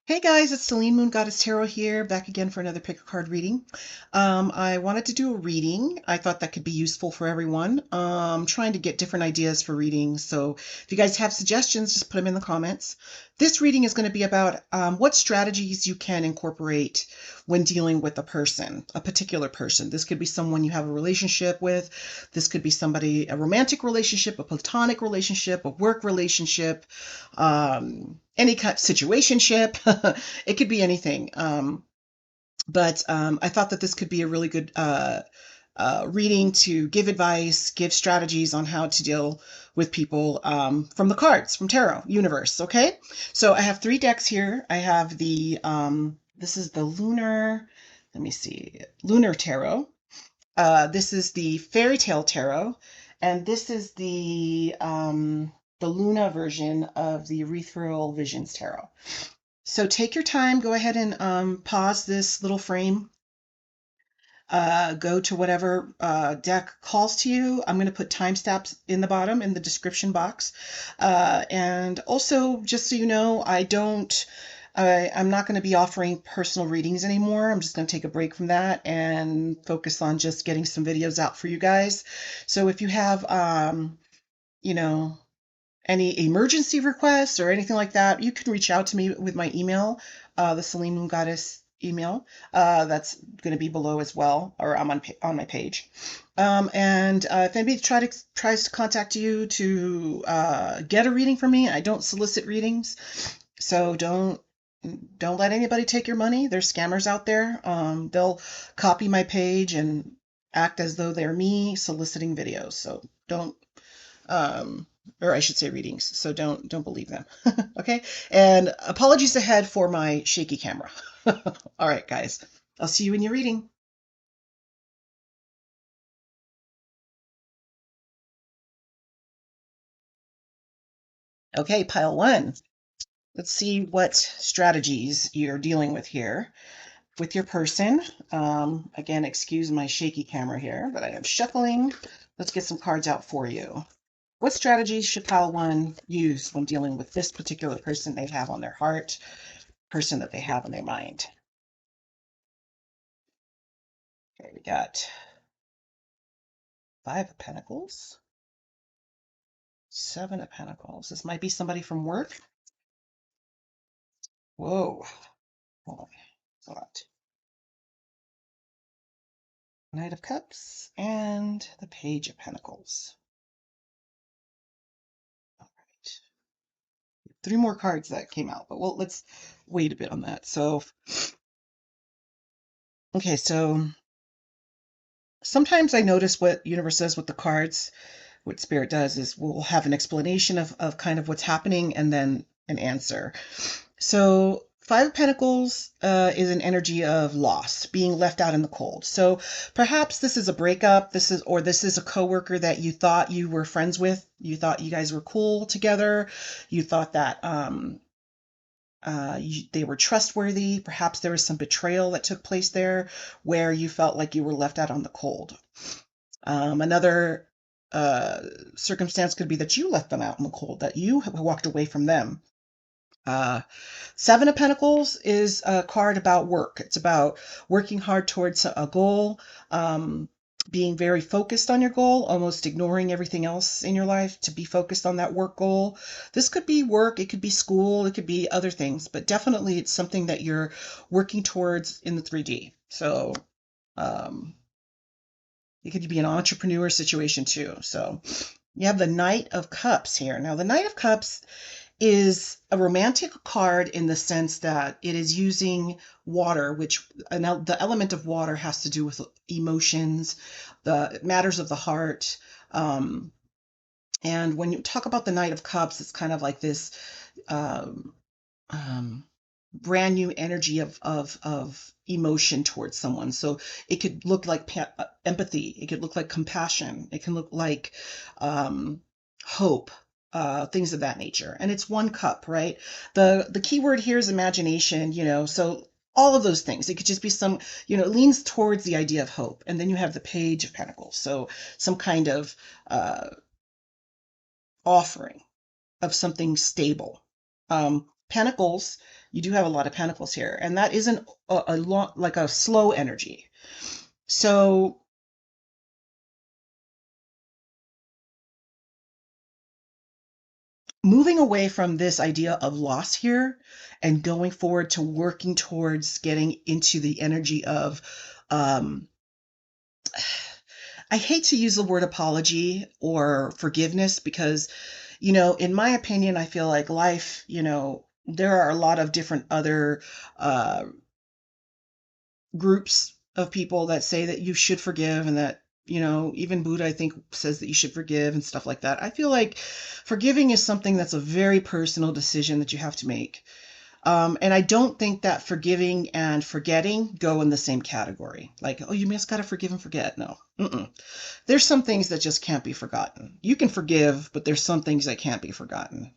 Hey guys, it's Selene Moon Goddess Tarot here, back again for another pick a card reading. I wanted to do a reading. I thought that could be useful for everyone. Trying to get different ideas for readings. So if you guys have suggestions, just put them in the comments. This reading is going to be about what strategies you can incorporate when dealing with a particular person. This could be someone you have a relationship with. This could be somebody, a romantic relationship, a platonic relationship, a work relationship, any kind of situationship. It could be anything. But I thought that this could be a really good reading to give advice, give strategies on how to deal with people from the cards, from Tarot Universe. Okay, so I have three decks here. I have this is the Lunar, let me see, Lunar Tarot. This is the Fairy Tale Tarot, and this is the Luna version of the Ethereal Visions Tarot. So take your time, go ahead and pause this little frame. Go to whatever deck calls to you. I'm going to put timestamps in the bottom in the description box. And also, just so you know, I'm not going to be offering personal readings anymore. I'm just going to take a break from that and focus on just getting some videos out for you guys. So if you have, you know, any emergency requests or anything like that, you can reach out to me with my email, the Selene Moon Goddess email. That's going to be below as well, or I'm on my page. And if anybody tries to contact you to get a reading from me, I don't solicit readings, so don't let anybody take your money. There's scammers out there. They'll copy my page and act as though they're me soliciting videos. So don't or I should say readings. So don't believe them. Okay. And apologies ahead for my shaky camera. All right, guys. I'll see you in your reading. Okay, pile one. Let's see what strategies you're dealing with here with your person. Again, excuse my shaky camera here, but I am shuffling. Let's get some cards out for you. What strategies should pile one use when dealing with this particular person they have on their heart, person that they have in their mind? Okay, we got Five of Pentacles, Seven of Pentacles. This might be somebody from work. Whoa. Hold on. It's a lot. Knight of Cups and the Page of Pentacles. All right. Three more cards that came out, but let's wait a bit on that. So, okay, so sometimes I notice what universe does with the cards. What spirit does is we'll have an explanation of kind of what's happening and then an answer. So Five of Pentacles is an energy of loss, being left out in the cold. So perhaps this is a breakup. This is a coworker that you thought you were friends with. You thought you guys were cool together. You thought that they were trustworthy. Perhaps there was some betrayal that took place there, where you felt like you were left out on the cold. Another circumstance could be that you left them out in the cold, that you walked away from them. Seven of Pentacles is a card about work. It's about working hard towards a goal, being very focused on your goal, almost ignoring everything else in your life to be focused on that work goal. This could be work, it could be school, it could be other things, but definitely it's something that you're working towards in the 3D. So um, it could be an entrepreneur situation too. So you have the Knight of Cups here. Now, the Knight of Cups is a romantic card in the sense that it is using water, which the element of water has to do with emotions, the matters of the heart. And when you talk about the Knight of Cups, it's kind of like this um, um, brand new energy of emotion towards someone. So it could look like empathy. It could look like compassion. It can look like hope, things of that nature. And it's one cup, right? The key word here is imagination, so all of those things. It could just be some, it leans towards the idea of hope. And then you have the Page of Pentacles. So some kind of offering of something stable. Pentacles You do have a lot of pentacles here, and that isn't a long, like a slow energy. So moving away from this idea of loss here and going forward to working towards getting into the energy of, um, I hate to use the word apology or forgiveness because, in my opinion, I feel like life, there are a lot of different other uh, groups of people that say that you should forgive and that, even Buddha, I think, says that you should forgive and stuff like that. I feel like forgiving is something that's a very personal decision that you have to make. And I don't think that forgiving and forgetting go in the same category. Like, oh, you just got to forgive and forget. No. Mm-mm. There's some things that just can't be forgotten. You can forgive, but there's some things that can't be forgotten.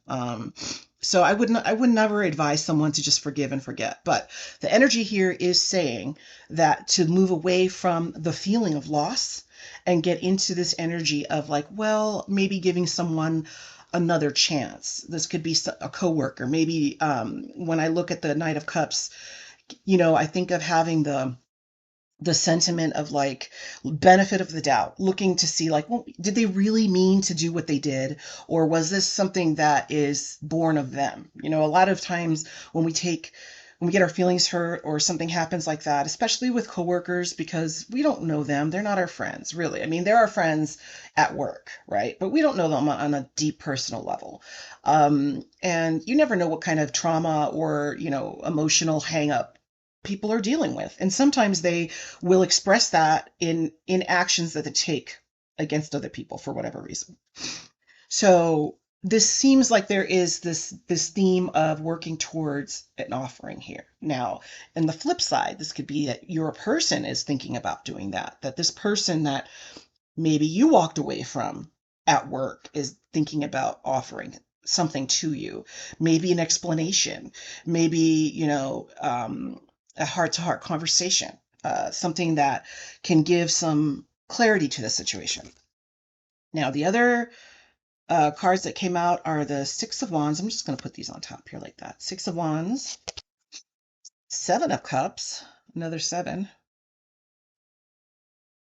So I would never advise someone to just forgive and forget. But the energy here is saying that to move away from the feeling of loss and get into this energy of like, well, maybe giving someone another chance. This could be a coworker. Maybe when I look at the Knight of Cups, I think of having the sentiment of like benefit of the doubt, looking to see like, well, did they really mean to do what they did, or was this something that is born of them? A lot of times when we get our feelings hurt or something happens like that, especially with coworkers, because we don't know them, they're not our friends, really. I mean, they're our friends at work, right? But we don't know them on a deep personal level. And you never know what kind of trauma or, emotional hang up people are dealing with, and sometimes they will express that in actions that they take against other people for whatever reason. So this seems like there is this theme of working towards an offering here. Now, in the flip side, this could be that your person is thinking about doing that this person that maybe you walked away from at work is thinking about offering something to you, maybe an explanation, maybe, a heart to heart conversation, something that can give some clarity to the situation. Now, the other cards that came out are the Six of Wands. I'm just going to put these on top here like that. Six of Wands, Seven of Cups, another seven.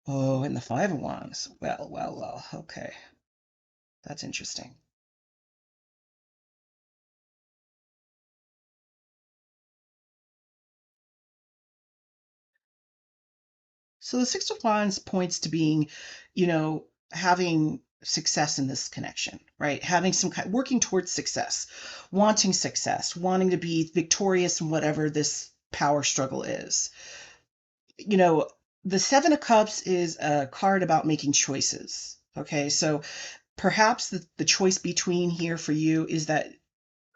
Oh, and the Five of Wands. Well, well, well. Okay. That's interesting. So the Six of Wands points to being, having success in this connection, right? Having some kind, working towards success, wanting to be victorious in whatever this power struggle is. You know, the Seven of Cups is a card about making choices. Okay, so perhaps the choice between here for you is that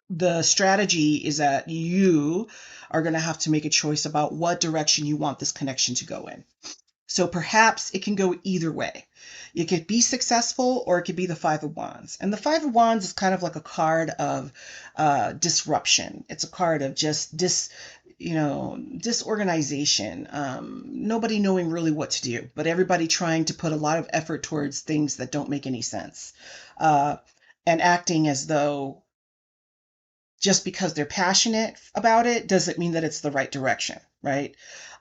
the strategy is that you are going to have to make a choice about what direction you want this connection to go in. So perhaps it can go either way. It could be successful or it could be the Five of Wands. And the Five of Wands is kind of like a card of disruption. It's a card of just disorganization, nobody knowing really what to do, but everybody trying to put a lot of effort towards things that don't make any sense. Uh, and acting as though just because they're passionate about it doesn't mean that it's the right direction, right?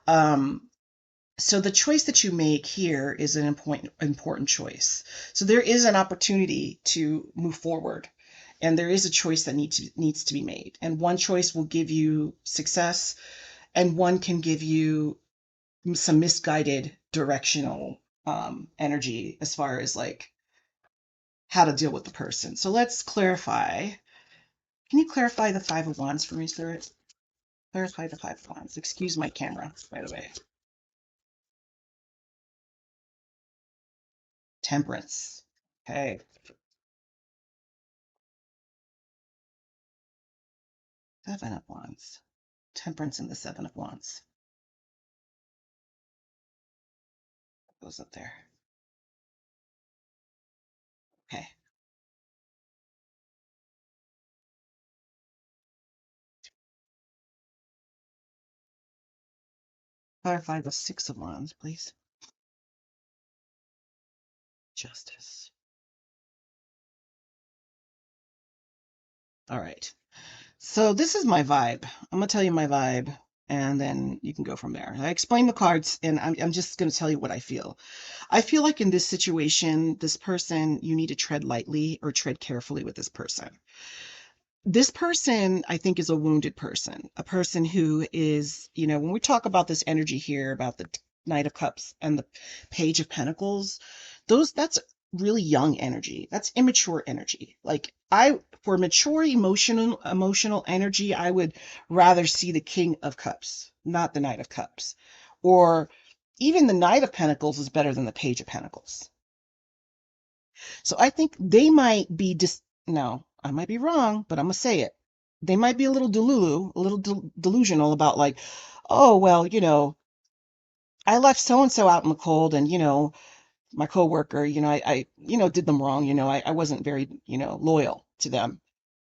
Um, so the choice that you make here is an important choice. So there is an opportunity to move forward, and there is a choice that needs to be made. And one choice will give you success, and one can give you some misguided directional energy as far as like how to deal with the person. So let's clarify. Can you clarify the Five of Wands for me, Spirit? Clarify the Five of Wands. Excuse my camera, by the way. Temperance. Okay. Seven of Wands. Temperance and the Seven of Wands. Goes up there. Okay. Clarify the Six of Wands, please. Justice. All right. So this is my vibe. I'm gonna tell you my vibe, and then you can go from there. I explain the cards, and I'm just gonna tell you what I feel. I feel like in this situation, this person, you need to tread lightly or tread carefully with this person. This person, I think, is a wounded person, a person who is, when we talk about this energy here, about the Knight of Cups and the Page of Pentacles, that's really young energy. That's immature energy. Like for mature emotional energy, I would rather see the King of Cups, not the Knight of Cups. Or even the Knight of Pentacles is better than the Page of Pentacles. So I think they might be no, I might be wrong, but I'm gonna say it. They might be a little delusional about like, oh well, I left so and so out in the cold, and my coworker, I did them wrong. I wasn't very, loyal to them.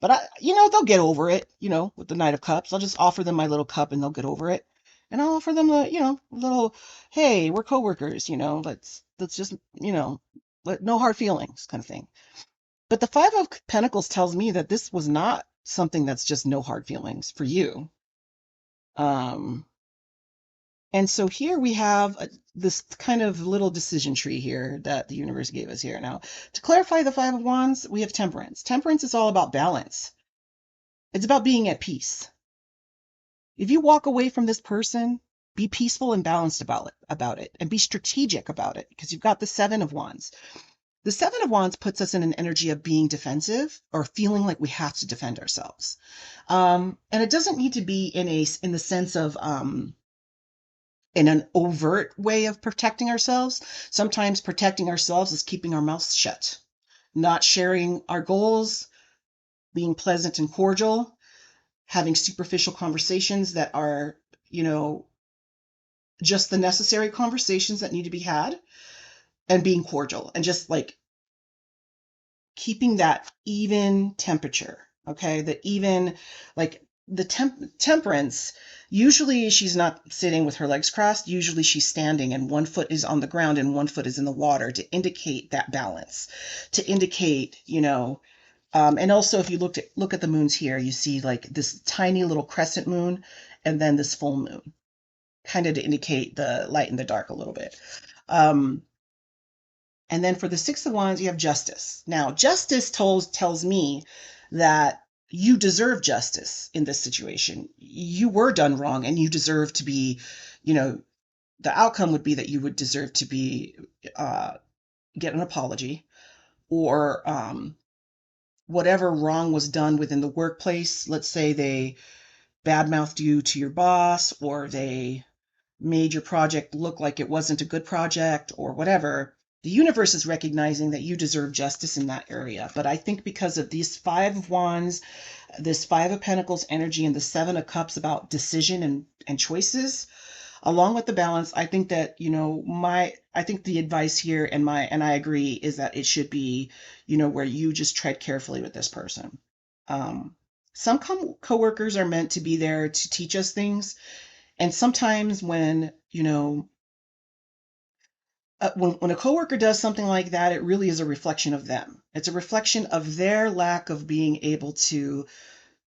But they'll get over it. With the Knight of Cups, I'll just offer them my little cup, and they'll get over it. And I'll offer them a little, hey, we're coworkers. Let's just, no hard feelings, kind of thing. But the Five of Pentacles tells me that this was not something that's just no hard feelings for you. Um, and so here we have this kind of little decision tree here that the universe gave us here. Now, to clarify the Five of Wands, we have Temperance. Temperance is all about balance. It's about being at peace. If you walk away from this person, be peaceful and balanced about it, and be strategic about it, because you've got the Seven of Wands. The Seven of Wands puts us in an energy of being defensive or feeling like we have to defend ourselves. And it doesn't need to be in the sense of in an overt way of protecting ourselves. Sometimes protecting ourselves is keeping our mouths shut, not sharing our goals, being pleasant and cordial, having superficial conversations that are, just the necessary conversations that need to be had, and being cordial and just like keeping that even temperature. Okay. The even, like the temperance, usually she's not sitting with her legs crossed. Usually she's standing and one foot is on the ground and one foot is in the water to indicate that balance, to indicate, and also if you look at the moons here, you see like this tiny little crescent moon and then this full moon, kind of to indicate the light and the dark a little bit. And then for the Six of Wands, you have justice. Now, justice tells me that you deserve justice in this situation. You were done wrong and you deserve to be, you know, the outcome would be that you would deserve to be, get an apology, or whatever wrong was done within the workplace. Let's say they badmouthed you to your boss, or they made your project look like it wasn't a good project or whatever. The universe is recognizing that you deserve justice in that area. But I think because of these Five of Wands, this Five of Pentacles energy, and the Seven of Cups about decision and choices, along with the balance, I think that, I think the advice here and I agree is that it should be, where you just tread carefully with this person. Some coworkers are meant to be there to teach us things. And sometimes when, when a coworker does something like that, it really is a reflection of them. It's a reflection of their lack of being able to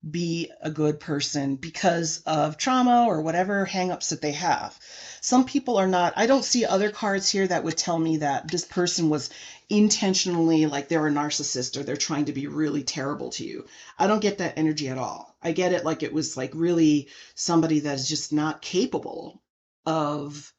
be a good person because of trauma or whatever hangups that they have. Some people are not, I don't see other cards here that would tell me that this person was intentionally, like they're a narcissist or they're trying to be really terrible to you. I don't get that energy at all. I get it like it was like really somebody that's just not capable of,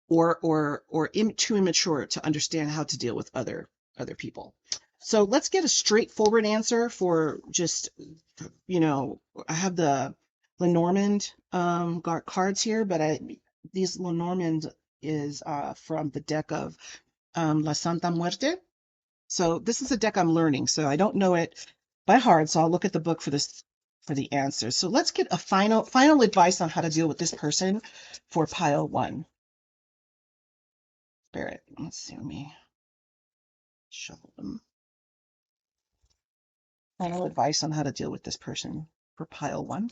or too immature to understand how to deal with other people. So let's get a straightforward answer for just, I have the Lenormand cards here, but these Lenormand is from the deck of La Santa Muerte. So this is a deck I'm learning, so I don't know it by heart. So I'll look at the book for the answer. So let's get a final advice on how to deal with this person for pile one. Spirit. Let's see. Let me shuffle them. Final advice on how to deal with this person for pile one.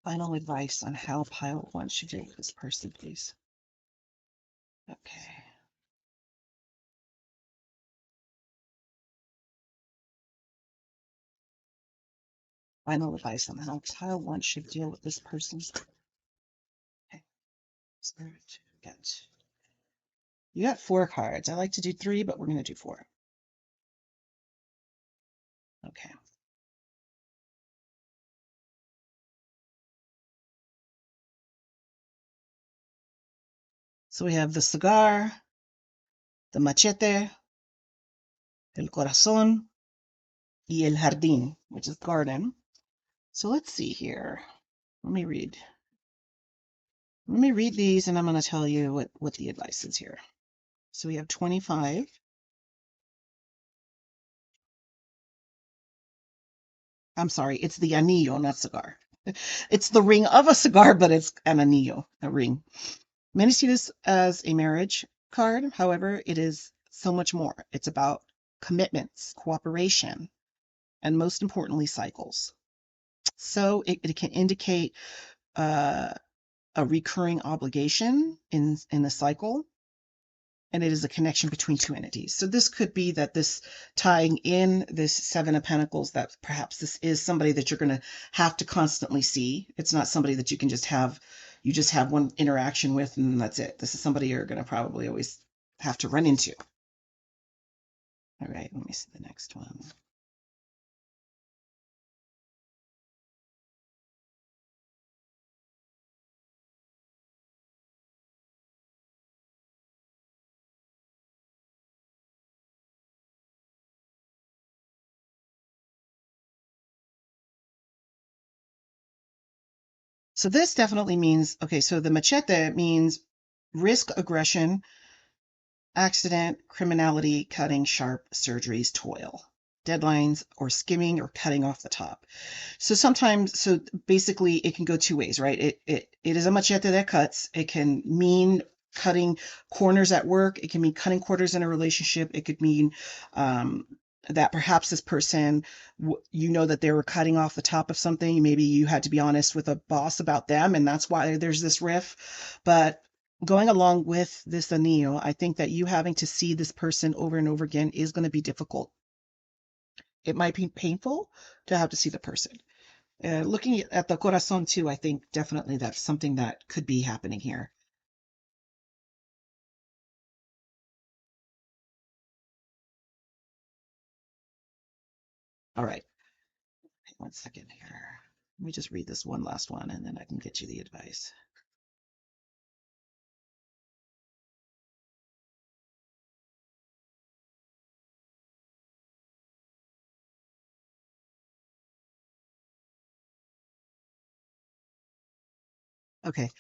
Final advice on how pile one should deal with this person, please. Okay. Final advice on how pile one should deal with this person. Okay. Spirit, get. You got 4 cards. I like to do 3, but we're going to do 4. Okay. So we have the cigar, the machete, el corazón, y el jardín, which is garden. So let's see here. Let me read. Let me read these and I'm going to tell you what the advice is here. So we have 25. I'm sorry, it's the anillo, not cigar. It's the ring of a cigar, but it's an anillo, a ring. Many see this as a marriage card. However, it is so much more. It's about commitments, cooperation, and most importantly, cycles. So it can indicate uh, a recurring obligation in a cycle, and it is a connection between 2 entities. So this could be that this tying in this 7 of Pentacles, that perhaps this is somebody that you're going to have to constantly see. It's not somebody that you can just have, you just have one interaction with and that's it. This is somebody you're going to probably always have to run into. All right, let me see the next one. So this definitely means, okay, so the machete means risk, aggression, accident, criminality, cutting, sharp surgeries, toil, deadlines, or skimming or cutting off the top. So sometimes, so basically it can go 2 ways, right? It is a machete that cuts. It can mean cutting corners at work. It can mean cutting corners in a relationship. It could mean um, that perhaps this person, you know that they were cutting off the top of something. Maybe you had to be honest with a boss about them, and that's why there's this riff. But going along with this anillo, I think that you having to see this person over and over again is going to be difficult. It might be painful to have to see the person. Looking at the corazon too, I think definitely that's something that could be happening here. All right, one second here. Let me just read this one last one and then I can get you the advice. Okay,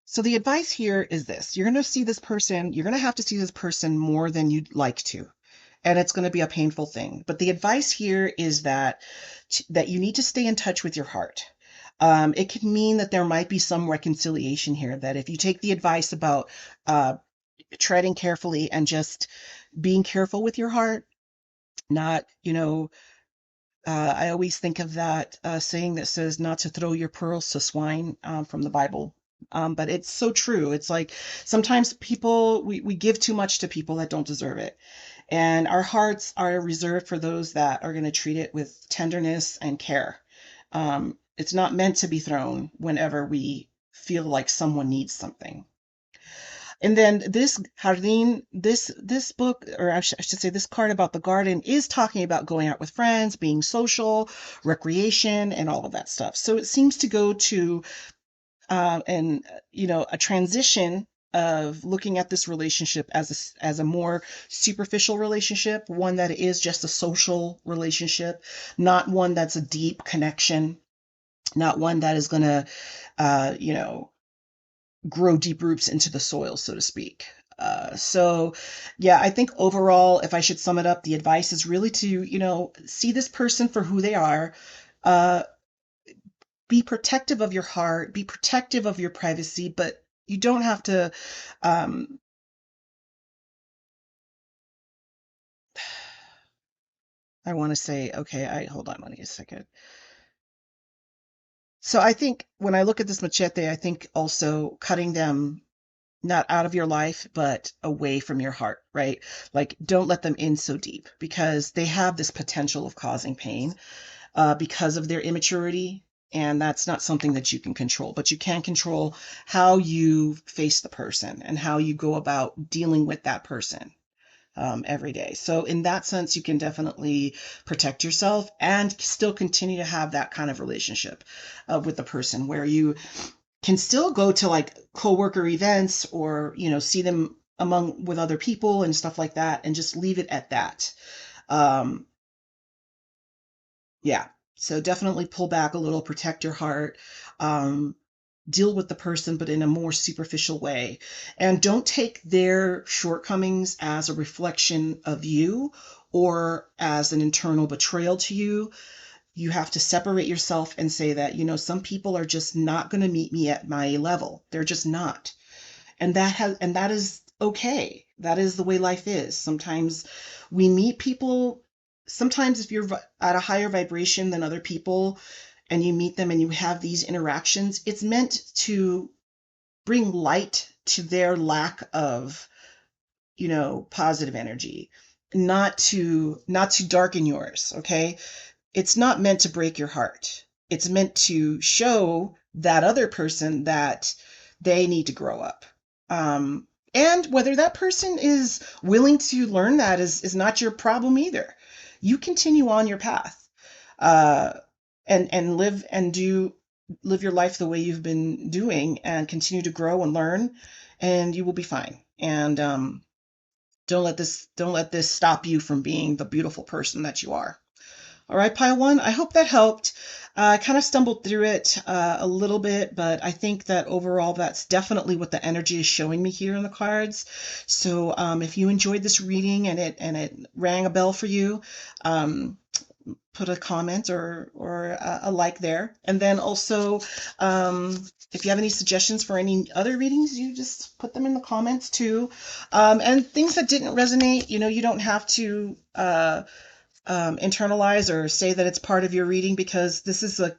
so the advice here is this. You're going to see this person, you're going to have to see this person more than you'd like to. And it's going to be a painful thing. But the advice here is that you need to stay in touch with your heart. It can mean that there might be some reconciliation here, that if you take the advice about treading carefully and just being careful with your heart, not, I always think of that saying that says not to throw your pearls to swine from the Bible. But it's so true. It's like sometimes we give too much to people that don't deserve it. And our hearts are reserved for those that are going to treat it with tenderness and care. It's not meant to be thrown whenever we feel like someone needs something. And then this jardín, this book, or I should say, this card about the garden is talking about going out with friends, being social, recreation, and all of that stuff. So it seems to go to and a transition of looking at this relationship as a more superficial relationship, one that is just a social relationship, not one that's a deep connection, not one that is going to, you know, grow deep roots into the soil, so to speak. So, yeah, I think overall, if I should sum it up, the advice is really to, see this person for who they are. Uh, be protective of your heart, be protective of your privacy, but you don't have to. Um, I want to say, okay, I hold on, let me a second. So I think when I look at this machete, I think also cutting them not out of your life, but away from your heart, right? Like, don't let them in so deep because they have this potential of causing pain. because of their immaturity. And that's not something that you can control, but you can control how you face the person and how you go about dealing with that person every day. So in that sense, you can definitely protect yourself and still continue to have that kind of relationship with the person where you can still go to like coworker events or, see them among with other people and stuff like that and just leave it at that. Um, yeah. So definitely pull back a little, protect your heart. Um, Deal with the person, but in a more superficial way. And don't take their shortcomings as a reflection of you or as an internal betrayal to you. You have to separate yourself and say that, some people are just not going to meet me at my level. They're just not. And that is okay. That is the way life is. Sometimes we meet people. Sometimes if you're at a higher vibration than other people and you meet them and you have these interactions, it's meant to bring light to their lack of, positive energy, not to darken yours, okay? It's not meant to break your heart. It's meant to show that other person that they need to grow up. And whether that person is willing to learn that is not your problem either. You continue on your path, uh, and live your life the way you've been doing, and continue to grow and learn, and you will be fine. And don't let this stop you from being the beautiful person that you are. All right, pile one. I hope that helped. I kind of stumbled through it a little bit, but I think that overall that's definitely what the energy is showing me here in the cards. So if you enjoyed this reading and it rang a bell for you, put a comment or a like there. And then also, if you have any suggestions for any other readings, you just put them in the comments too. And things that didn't resonate, you don't have to internalize or say that it's part of your reading, because this is a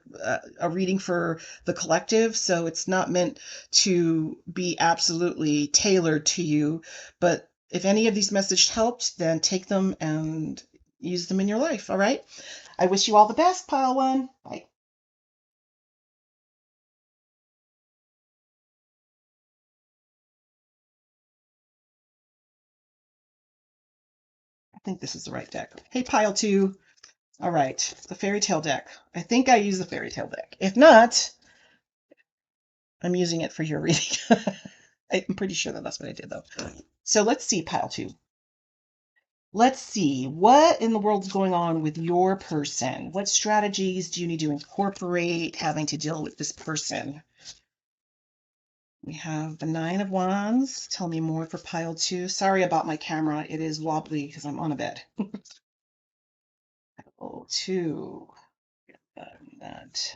reading for the collective, so it's not meant to be absolutely tailored to you. But if any of these messages helped, then take them and use them in your life. All right. I wish you all the best, pile one. Bye. I think this is the right deck. Hey, pile two. All right, the fairy tale deck. I think I use the fairy tale deck. If not, I'm using it for your reading. I'm pretty sure that that's what I did, though. So let's see, pile two. Let's see, what in the world is going on with your person? What strategies do you need to incorporate having to deal with this person? We have the Nine of Wands. Tell me more for pile two. Sorry about my camera. It is wobbly because I'm on a bed. Pile two. That.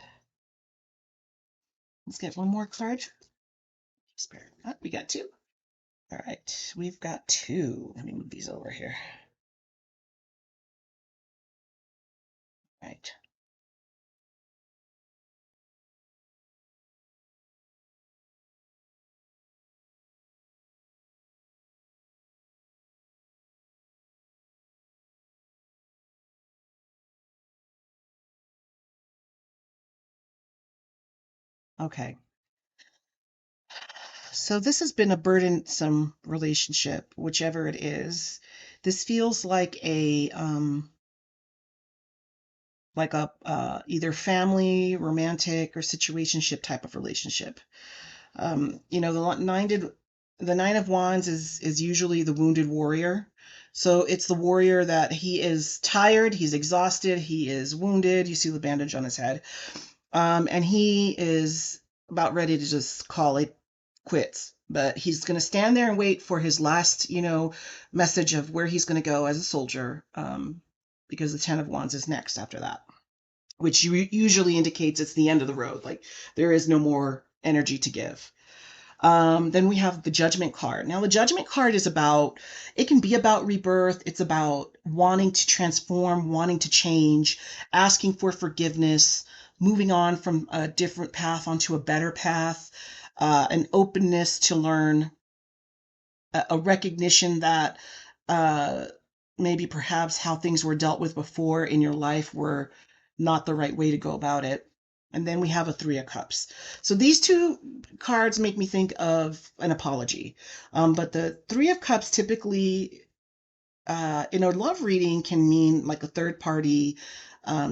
Let's get one more card. Spare. Oh, we got two. All right, we've got two. Let me move these over here. All right. Okay. So this has been a burdensome relationship, whichever it is. This feels like a either family, romantic, or situationship type of relationship. The Nine of Wands is usually the wounded warrior. So it's the warrior that he is tired, he's exhausted, he is wounded. You see the bandage on his head. And he is about ready to just call it quits. But he's going to stand there and wait for his last, message of where he's going to go as a soldier, because the Ten of Wands is next after that, which usually indicates it's the end of the road. Like there is no more energy to give. Then we have the Judgment card. Now, the Judgment card it can be about rebirth. It's about wanting to transform, wanting to change, asking for forgiveness, moving on from a different path onto a better path, an openness to learn, a recognition that uh, maybe perhaps how things were dealt with before in your life were not the right way to go about it. And then we have a Three of Cups. So these two cards make me think of an apology. But the Three of Cups typically, in a love reading, can mean like a third party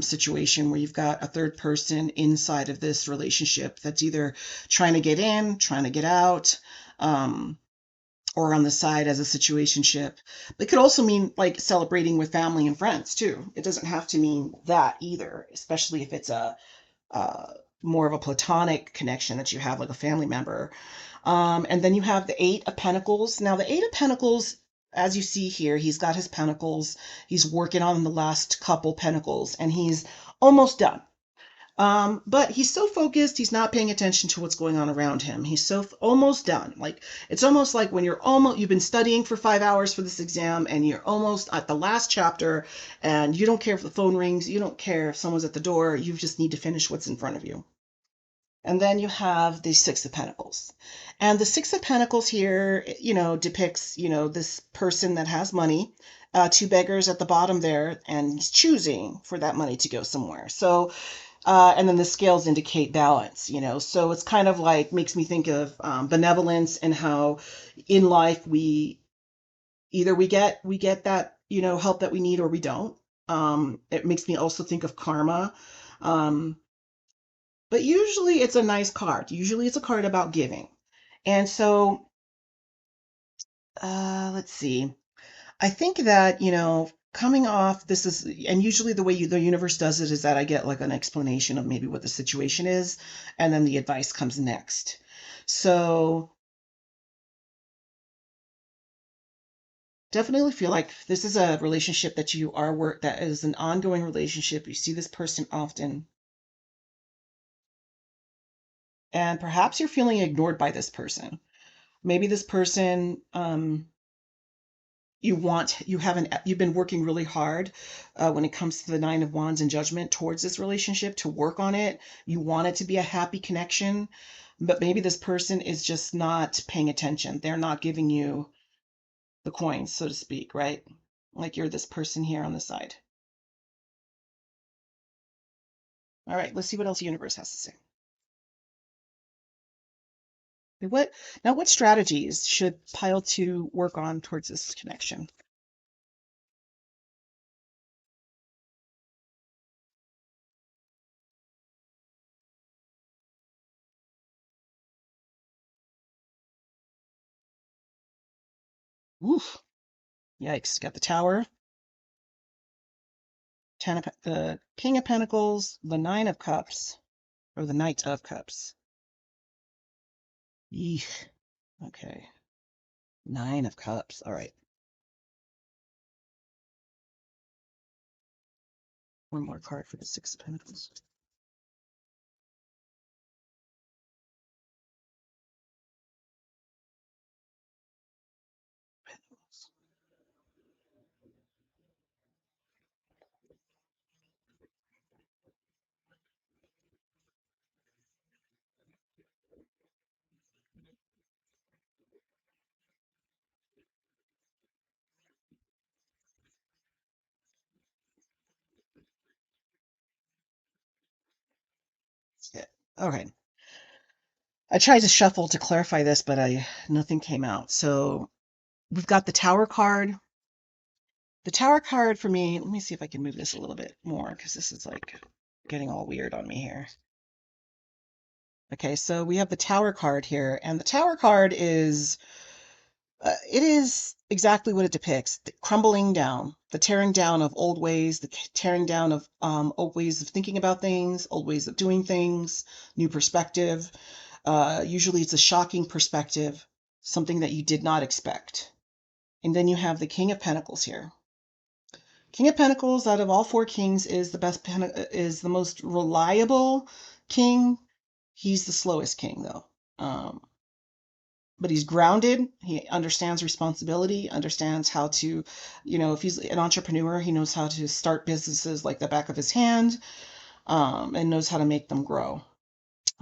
situation where you've got a third person inside of this relationship that's either trying to get in, trying to get out, um, or on the side as a situationship. It could also mean like celebrating with family and friends too. It doesn't have to mean that either, especially if it's a uh, more of a platonic connection that you have, like a family member. And then you have the Eight of Pentacles. Now, the Eight of Pentacles, as you see here, he's got his pentacles. He's working on the last couple pentacles, and he's almost done. But he's so focused, he's not paying attention to what's going on around him. He's almost done. Like it's almost like when you've been studying for 5 hours for this exam and you're almost at the last chapter and you don't care if the phone rings, you don't care if someone's at the door, you just need to finish what's in front of you. And then you have the Six of Pentacles. And the Six of Pentacles here, depicts, this person that has money, two beggars at the bottom there, and he's choosing for that money to go somewhere. So and then the scales indicate balance, so it's kind of like makes me think of benevolence and how in life we get that help that we need or we don't. It makes me also think of karma, um, but usually it's a nice card. Usually it's a card about giving, and so let's see. I think that, coming off this is, and usually the way the universe does it is that I get like an explanation of maybe what the situation is, and then the advice comes next. So definitely feel like this is a relationship that that is an ongoing relationship. You see this person often, and perhaps you're feeling ignored by this person. Maybe this person, you've been working really hard when it comes to the Nine of Wands and Judgment towards this relationship to work on it. You want it to be a happy connection, but maybe this person is just not paying attention. They're not giving you the coins, so to speak, right? Like you're this person here on the side. All right, let's see what else the universe has to say. What strategies should pile two work on towards this connection? Oof. Yikes. Got the Tower, the King of Pentacles, the Nine of Cups, or the Knight of Cups. Eek. Okay. Nine of Cups. All right. One more card for the Six of Pentacles. Yeah. Okay. I tried to shuffle to clarify this, but nothing came out. So we've got the Tower card. The Tower card for me, let me see if I can move this a little bit more because this is like getting all weird on me here. Okay, so we have the Tower card here, and the Tower card it is exactly what it depicts: the crumbling down, the tearing down of old ways, the tearing down of old ways of thinking about things, old ways of doing things, new perspective. Usually it's a shocking perspective, something that you did not expect. And then you have the King of Pentacles here. King of Pentacles, out of all four kings, is is the most reliable king. He's the slowest king, though. But he's grounded. He understands responsibility, understands how to, if he's an entrepreneur, he knows how to start businesses like the back of his hand, and knows how to make them grow.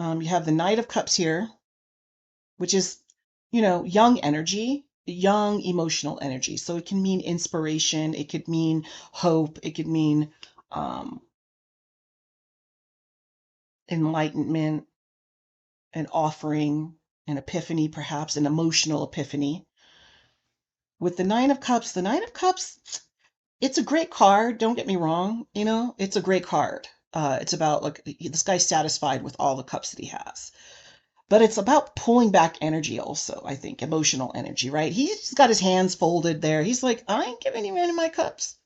You have the Knight of Cups here, which is, young energy, young emotional energy. So it can mean inspiration, it could mean hope, it could mean enlightenment, an offering, an epiphany, perhaps an emotional epiphany. With the Nine of Cups, it's a great card. Don't get me wrong. It's a great card. It's about like this guy's satisfied with all the cups that he has. But it's about pulling back energy also, I think, emotional energy, right? He's got his hands folded there. He's like, I ain't giving you any of my cups.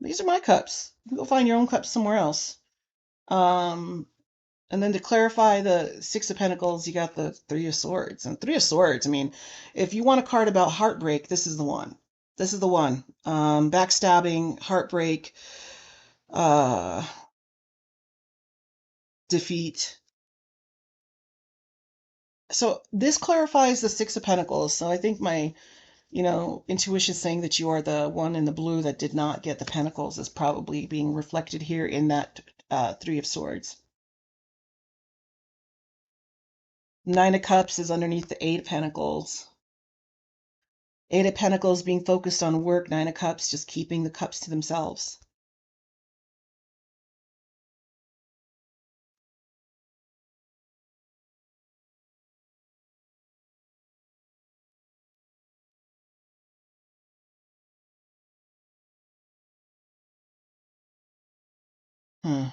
These are my cups. You go find your own cups somewhere else. Um, and then to clarify the Six of Pentacles, you got the Three of Swords. And Three of Swords, I mean, if you want a card about heartbreak, this is the one. This is the one. Backstabbing, heartbreak, uh, defeat. So this clarifies the Six of Pentacles. So I think my intuition saying that you are the one in the blue that did not get the pentacles is probably being reflected here in that Three of Swords. Nine of Cups is underneath the Eight of Pentacles. Eight of Pentacles being focused on work. Nine of Cups just keeping the cups to themselves. Hmm.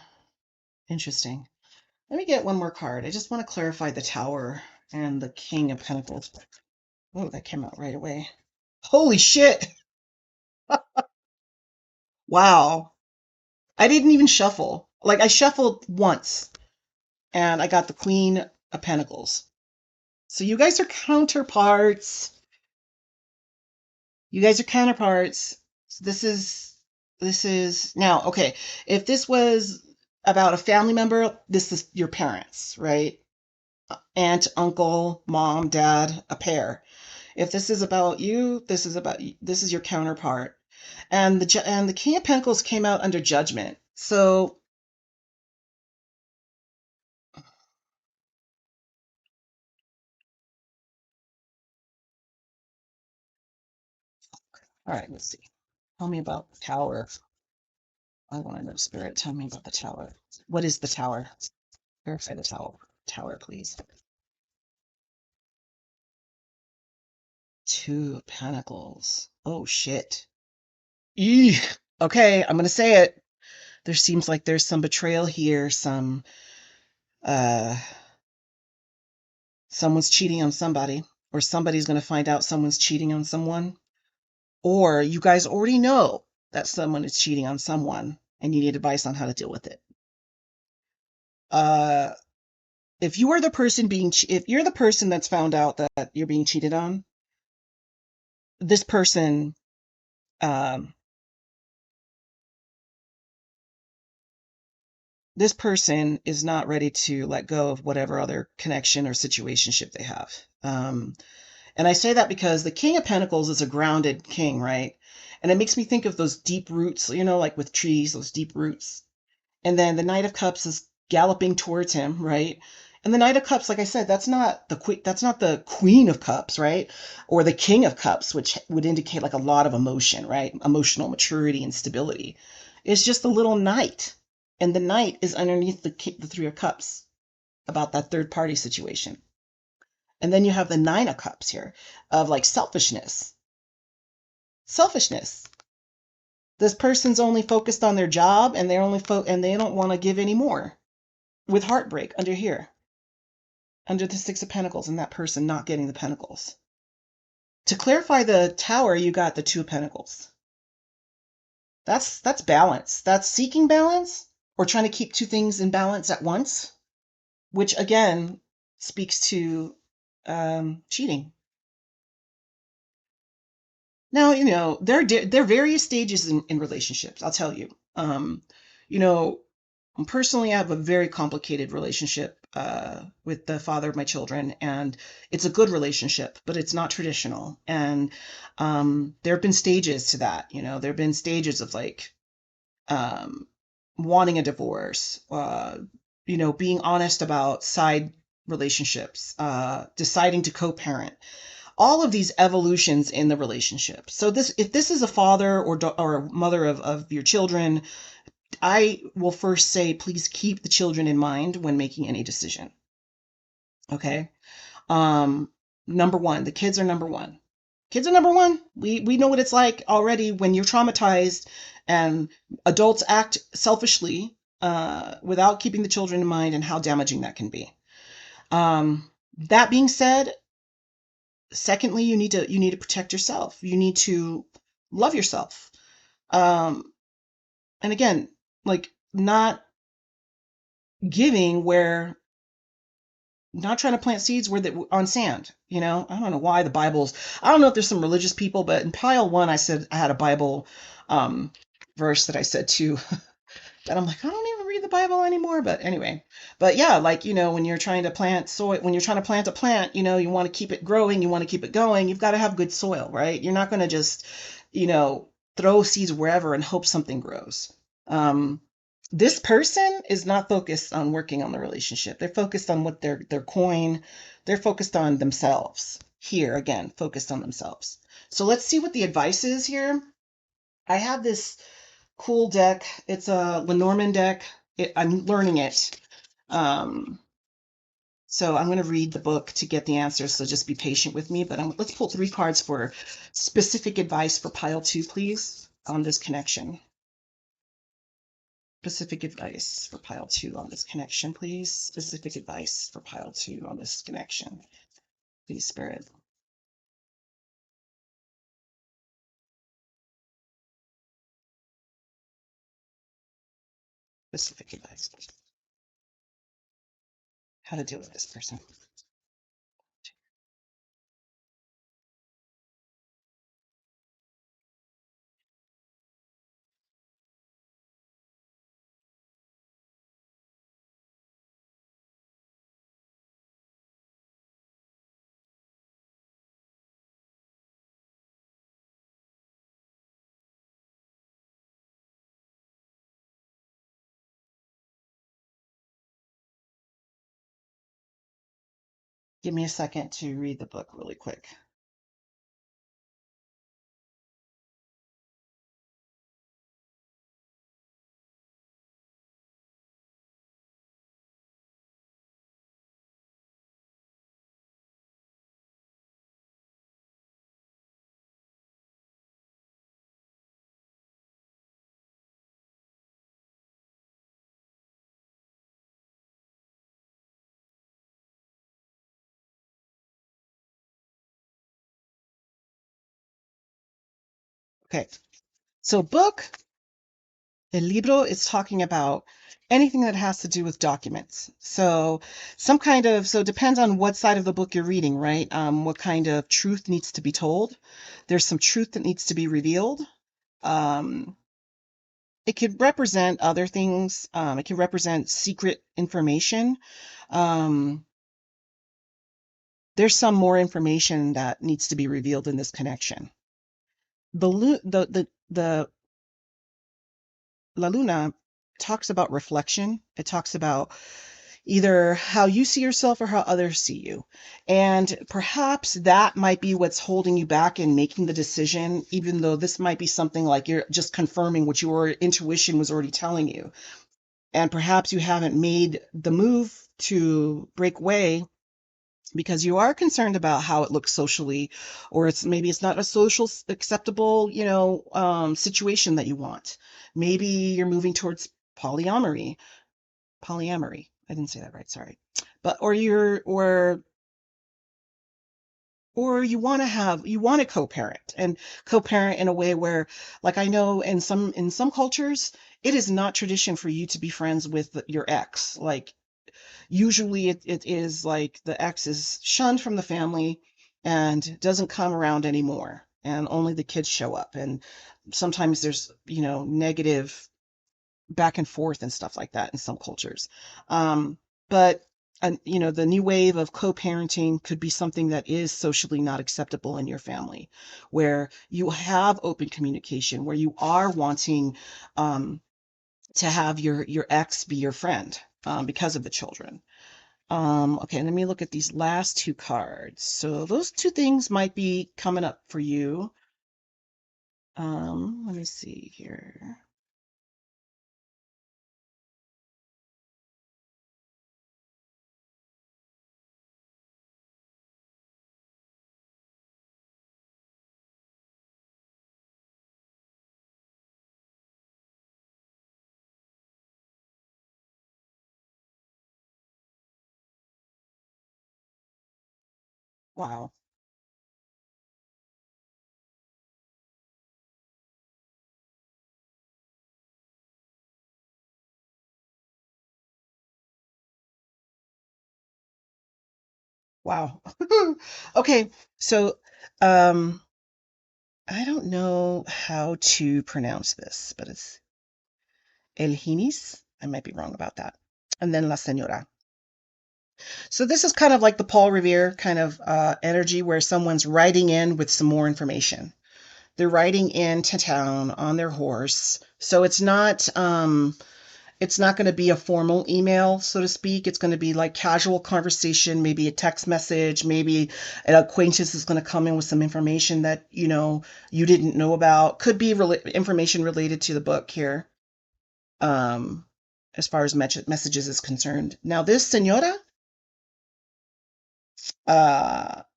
Interesting. Let me get one more card. I just want to clarify the Tower and the King of Pentacles. Oh, that came out right away. Holy shit! Wow. I didn't even shuffle. Like, I shuffled once, and I got the Queen of Pentacles. So you guys are counterparts. You guys are counterparts. So this is now, okay. If this was about a family member, this is your parents, right? Aunt, uncle, mom, dad, a pair. If this is about you, this is your counterpart. And the King of Pentacles came out under judgment. So, all right, let's see. Tell me about the Tower. I want to know, Spirit. Tell me about the Tower. What is the Tower? Verify the Tower, please. Two of Pentacles. Oh shit. Eek. Okay, I'm gonna say it. There seems like there's some betrayal here, uh someone's cheating on somebody, or somebody's gonna find out someone's cheating on someone, or you guys already know that someone is cheating on someone and you need advice on how to deal with it. Uh if you are the person if you're the person that's found out that you're being cheated on, this person um this person is not ready to let go of whatever other connection or situationship they have. And I say that because the King of Pentacles is a grounded king, right? And it makes me think of those deep roots, like with trees, those deep roots. And then the Knight of Cups is galloping towards him, right? And the Knight of Cups, like I said, that's not the Queen of Cups, right? Or the King of Cups, which would indicate like a lot of emotion, right? Emotional maturity and stability. It's just a little knight. And the knight is underneath the Three of Cups about that third party situation. And then you have the Nine of Cups here of like selfishness. Selfishness. This person's only focused on their job and and they don't want to give any more. With heartbreak under here, under the Six of Pentacles, and that person not getting the Pentacles. To clarify the Tower, you got the Two of Pentacles. That's balance. That's seeking balance or trying to keep two things in balance at once, which again speaks to cheating. Now, there are various stages in relationships. I'll tell you. You know, Personally, I have a very complicated relationship with the father of my children, and it's a good relationship, but it's not traditional. And there have been stages to that. There have been stages of like um, wanting a divorce, being honest about side relationships, deciding to co-parent, all of these evolutions in the relationship. So if this is a father or mother of your children, I will first say, please keep the children in mind when making any decision. Okay. Um, Number one, the kids are number one. Kids are number one. We know what it's like already when you're traumatized and adults act selfishly without keeping the children in mind and how damaging that can be. That being said, secondly, you need to protect yourself. You need to love yourself. Um, and again, like not giving where not trying to plant seeds where on sand. I don't know why the Bible's. I don't know if there's some religious people, but in pile one, I said I had a Bible um, verse that I said too. That I'm like, I don't even read the Bible anymore. But anyway, but yeah, like when you're trying to plant soil, when you're trying to plant a plant, you want to keep it growing, you want to keep it going. You've got to have good soil, right? You're not going to just, you know, throw seeds wherever and hope something grows. Um, this person is not focused on working on the relationship. They're focused on what their coin. They're focused on themselves. Here again, focused on themselves. So let's see what the advice is here. I have this cool deck. It's a Lenormand deck. I'm learning it. Um, so I'm going to read the book to get the answers. So just be patient with me. But let's pull three cards for specific advice for pile two, please, on this connection. Specific advice for pile two on this connection, please. Specific advice for pile two on this connection. Please, Spirit. Specific advice. How to deal with this person. Give me a second to read the book really quick. Okay. So book El libro is talking about anything that has to do with documents. So so it depends on what side of the book you're reading, right? What kind of truth needs to be told. There's some truth that needs to be revealed. Um, it could represent other things. It can represent secret information. Um, there's some more information that needs to be revealed in this connection. The La Luna talks about reflection. It talks about either how you see yourself or how others see you. And perhaps that might be what's holding you back in making the decision, even though this might be something like you're just confirming what your intuition was already telling you. And perhaps you haven't made the move to break away because you are concerned about how it looks socially, or maybe it's not a social acceptable, situation that you want. Maybe you're moving towards polyamory. Polyamory. I didn't say that right, sorry. But or you want to co-parent and co-parent in a way where, like, I know in some cultures it is not tradition for you to be friends with your ex. Like usually it is like the ex is shunned from the family and doesn't come around anymore and only the kids show up, and sometimes there's negative back and forth and stuff like that in some cultures. But the new wave of co-parenting could be something that is socially not acceptable in your family, where you have open communication, where you are wanting to have your ex be your friend because of the children. Okay, let me look at these last two cards. So those two things might be coming up for you. Let me see here. Wow. Wow. Okay, so um I don't know how to pronounce this, but it's El Hinis. I might be wrong about that. And then La Señora. So this is kind of like the Paul Revere kind of energy where someone's riding in with some more information. They're riding into town on their horse. So it's not going to be a formal email, so to speak. It's going to be like casual conversation, maybe a text message, maybe an acquaintance is going to come in with some information that, you didn't know about. Could be information related to the book here, um, as far as messages is concerned. Now, this senora,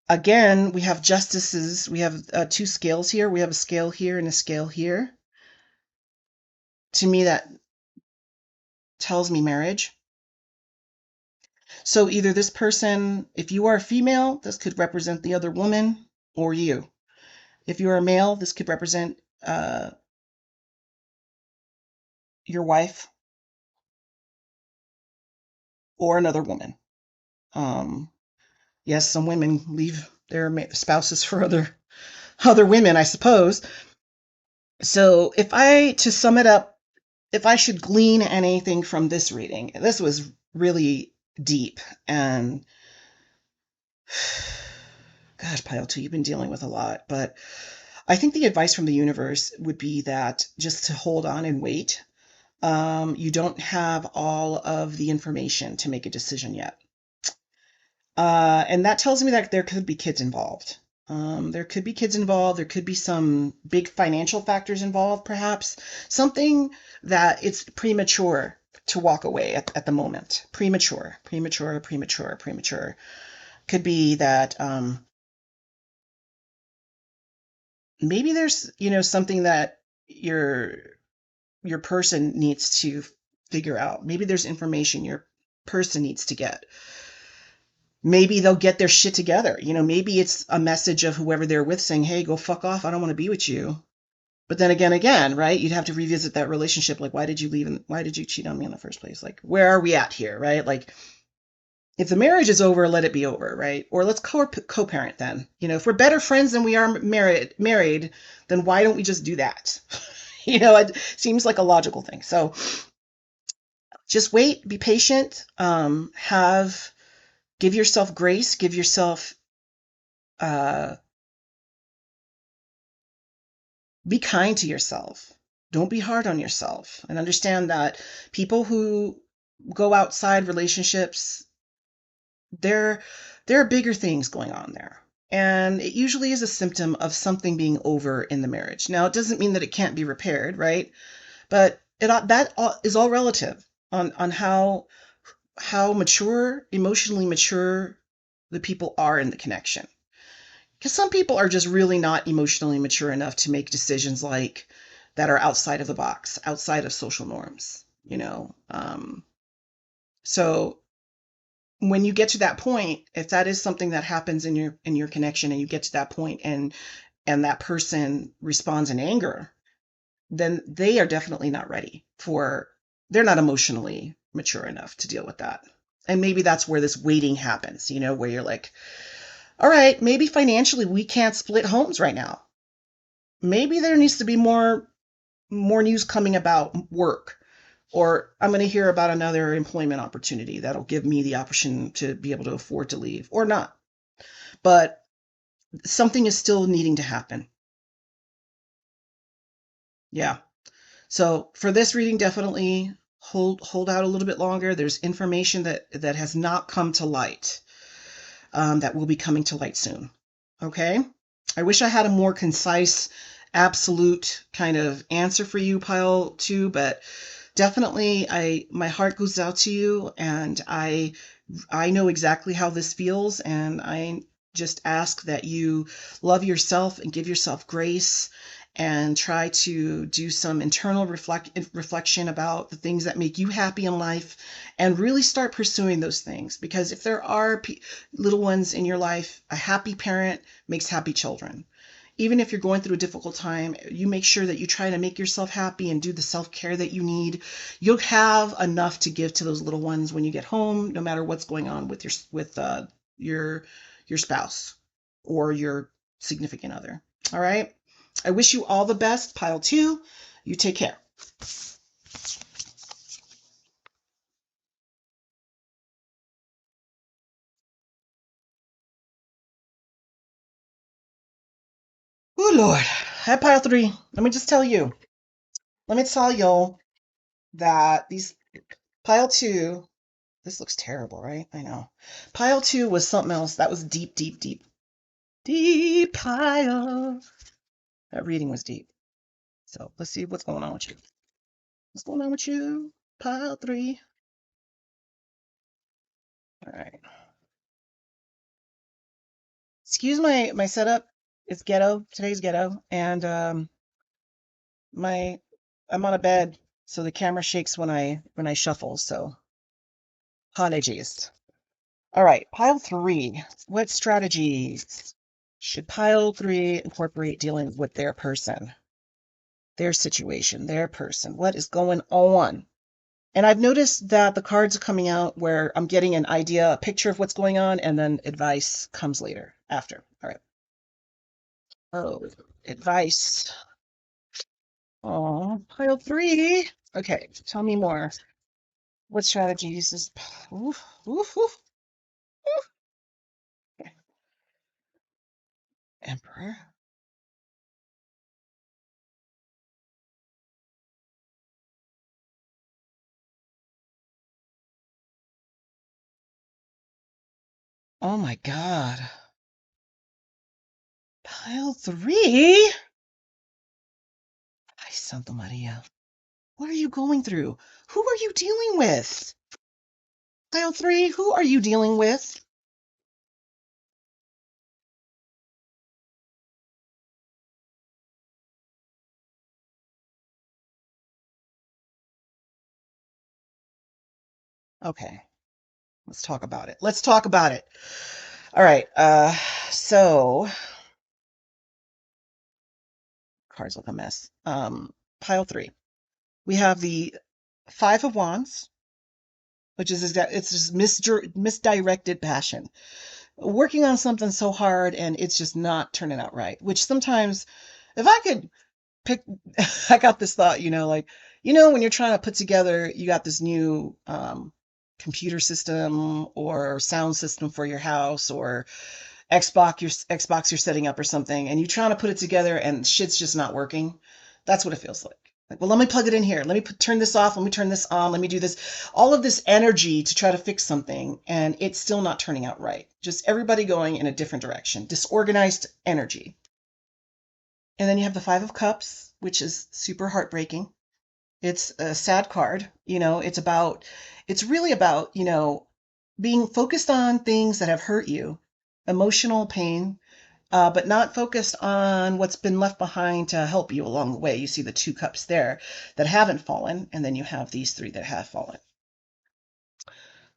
again, we have justices. We have two scales here. We have a scale here and a scale here. To me, that tells me marriage. So either this person, if you are a female, this could represent the other woman or you. If you're a male, this could represent your wife or another woman. Um, yes, some women leave their spouses for other women, I suppose. So to sum it up, if I should glean anything from this reading, this was really deep and gosh, Pile 2, you've been dealing with a lot, but I think the advice from the universe would be that just to hold on and wait. You don't have all of the information to make a decision yet. And that tells me that there could be kids involved. There could be kids involved. There could be some big financial factors involved, perhaps. Something that it's premature to walk away at the moment. Premature, premature, premature, premature. Could be that maybe there's, something that your your person needs to figure out. Maybe there's information your person needs to get. Maybe they'll get their shit together. Maybe it's a message of whoever they're with saying, "Hey, go fuck off. I don't want to be with you." But then again, right? You'd have to revisit that relationship. Like, why did you leave and why did you cheat on me in the first place? Like, where are we at here, right? Like, if the marriage is over, let it be over, right? Or let's co-parent then. If we're better friends than we are married, then why don't we just do that? It seems like a logical thing. So just wait, be patient, give yourself grace, give yourself, uh, be kind to yourself. Don't be hard on yourself, and understand that people who go outside relationships, there, there are bigger things going on there. And it usually is a symptom of something being over in the marriage. Now, it doesn't mean that it can't be repaired, right? But that is all relative on how mature, emotionally mature the people are in the connection. Because some people are just really not emotionally mature enough to make decisions like that are outside of the box, outside of social norms. So when you get to that point, if that is something that happens in your connection, and you get to that point and that person responds in anger, then they are definitely not ready for, they're not emotionally mature enough to deal with that. And maybe that's where this waiting happens, where you're like, all right, maybe financially we can't split homes right now. Maybe there needs to be more news coming about work, or I'm going to hear about another employment opportunity that'll give me the option to be able to afford to leave or not. But something is still needing to happen. Yeah. So for this reading, definitely hold out a little bit longer. There's information that has not come to light, that will be coming to light soon. Okay. I wish I had a more concise, absolute kind of answer for you, Pile 2, but definitely my heart goes out to you, and I know exactly how this feels, and I just ask that you love yourself and give yourself grace and try to do some internal reflection about the things that make you happy in life and really start pursuing those things. Because if there are little ones in your life, a happy parent makes happy children. Even if you're going through a difficult time, you make sure that you try to make yourself happy and do the self-care that you need. You'll have enough to give to those little ones when you get home, no matter what's going on with your your spouse or your significant other. All right. I wish you all the best, pile two. You take care. Oh, Lord. Hi, pile three. Let me just tell you. Let me tell y'all that these pile two, this looks terrible, right? I know. Pile two was something else. That was deep, deep, deep. Deep pile. That reading was deep. So let's see what's going on with you. What's going on with you? Pile three. All right. Excuse my setup. It's ghetto. Today's ghetto. And my I'm on a bed, so the camera shakes when I shuffle, so apologies. All right, pile three. What strategies should pile three incorporate dealing with their person, their situation, their person? What is going on? And I've noticed that the cards are coming out where I'm getting an idea, a picture of what's going on, and then advice comes later, after. All right. Oh, advice. Oh, pile three. Okay, tell me more. What strategies is oof, oof, oof, oof. Emperor? Oh my God. Pile three? Ay, Santa Maria. What are you going through? Who are you dealing with? Pile three, who are you dealing with? Okay, let's talk about it. Let's talk about it. All right, so cards look a mess. Pile three. We have the Five of Wands, which is that it's just misdirected passion. Working on something so hard and it's just not turning out right. Which sometimes, if I could pick, I got this thought, like, when you're trying to put together, you got this new computer system or sound system for your house or Xbox you're setting up or something, and you're trying to put it together and shit's just not working. That's what it feels like. Like, well, let me plug it in here. Let me turn this off. Let me turn this on. Let me do this. All of this energy to try to fix something, and it's still not turning out right. Just everybody going in a different direction. Disorganized energy. And then you have the Five of Cups, which is super heartbreaking. It's a sad card. It's really about, being focused on things that have hurt you, emotional pain, but not focused on what's been left behind to help you along the way. You see the two cups there that haven't fallen, and then you have these three that have fallen.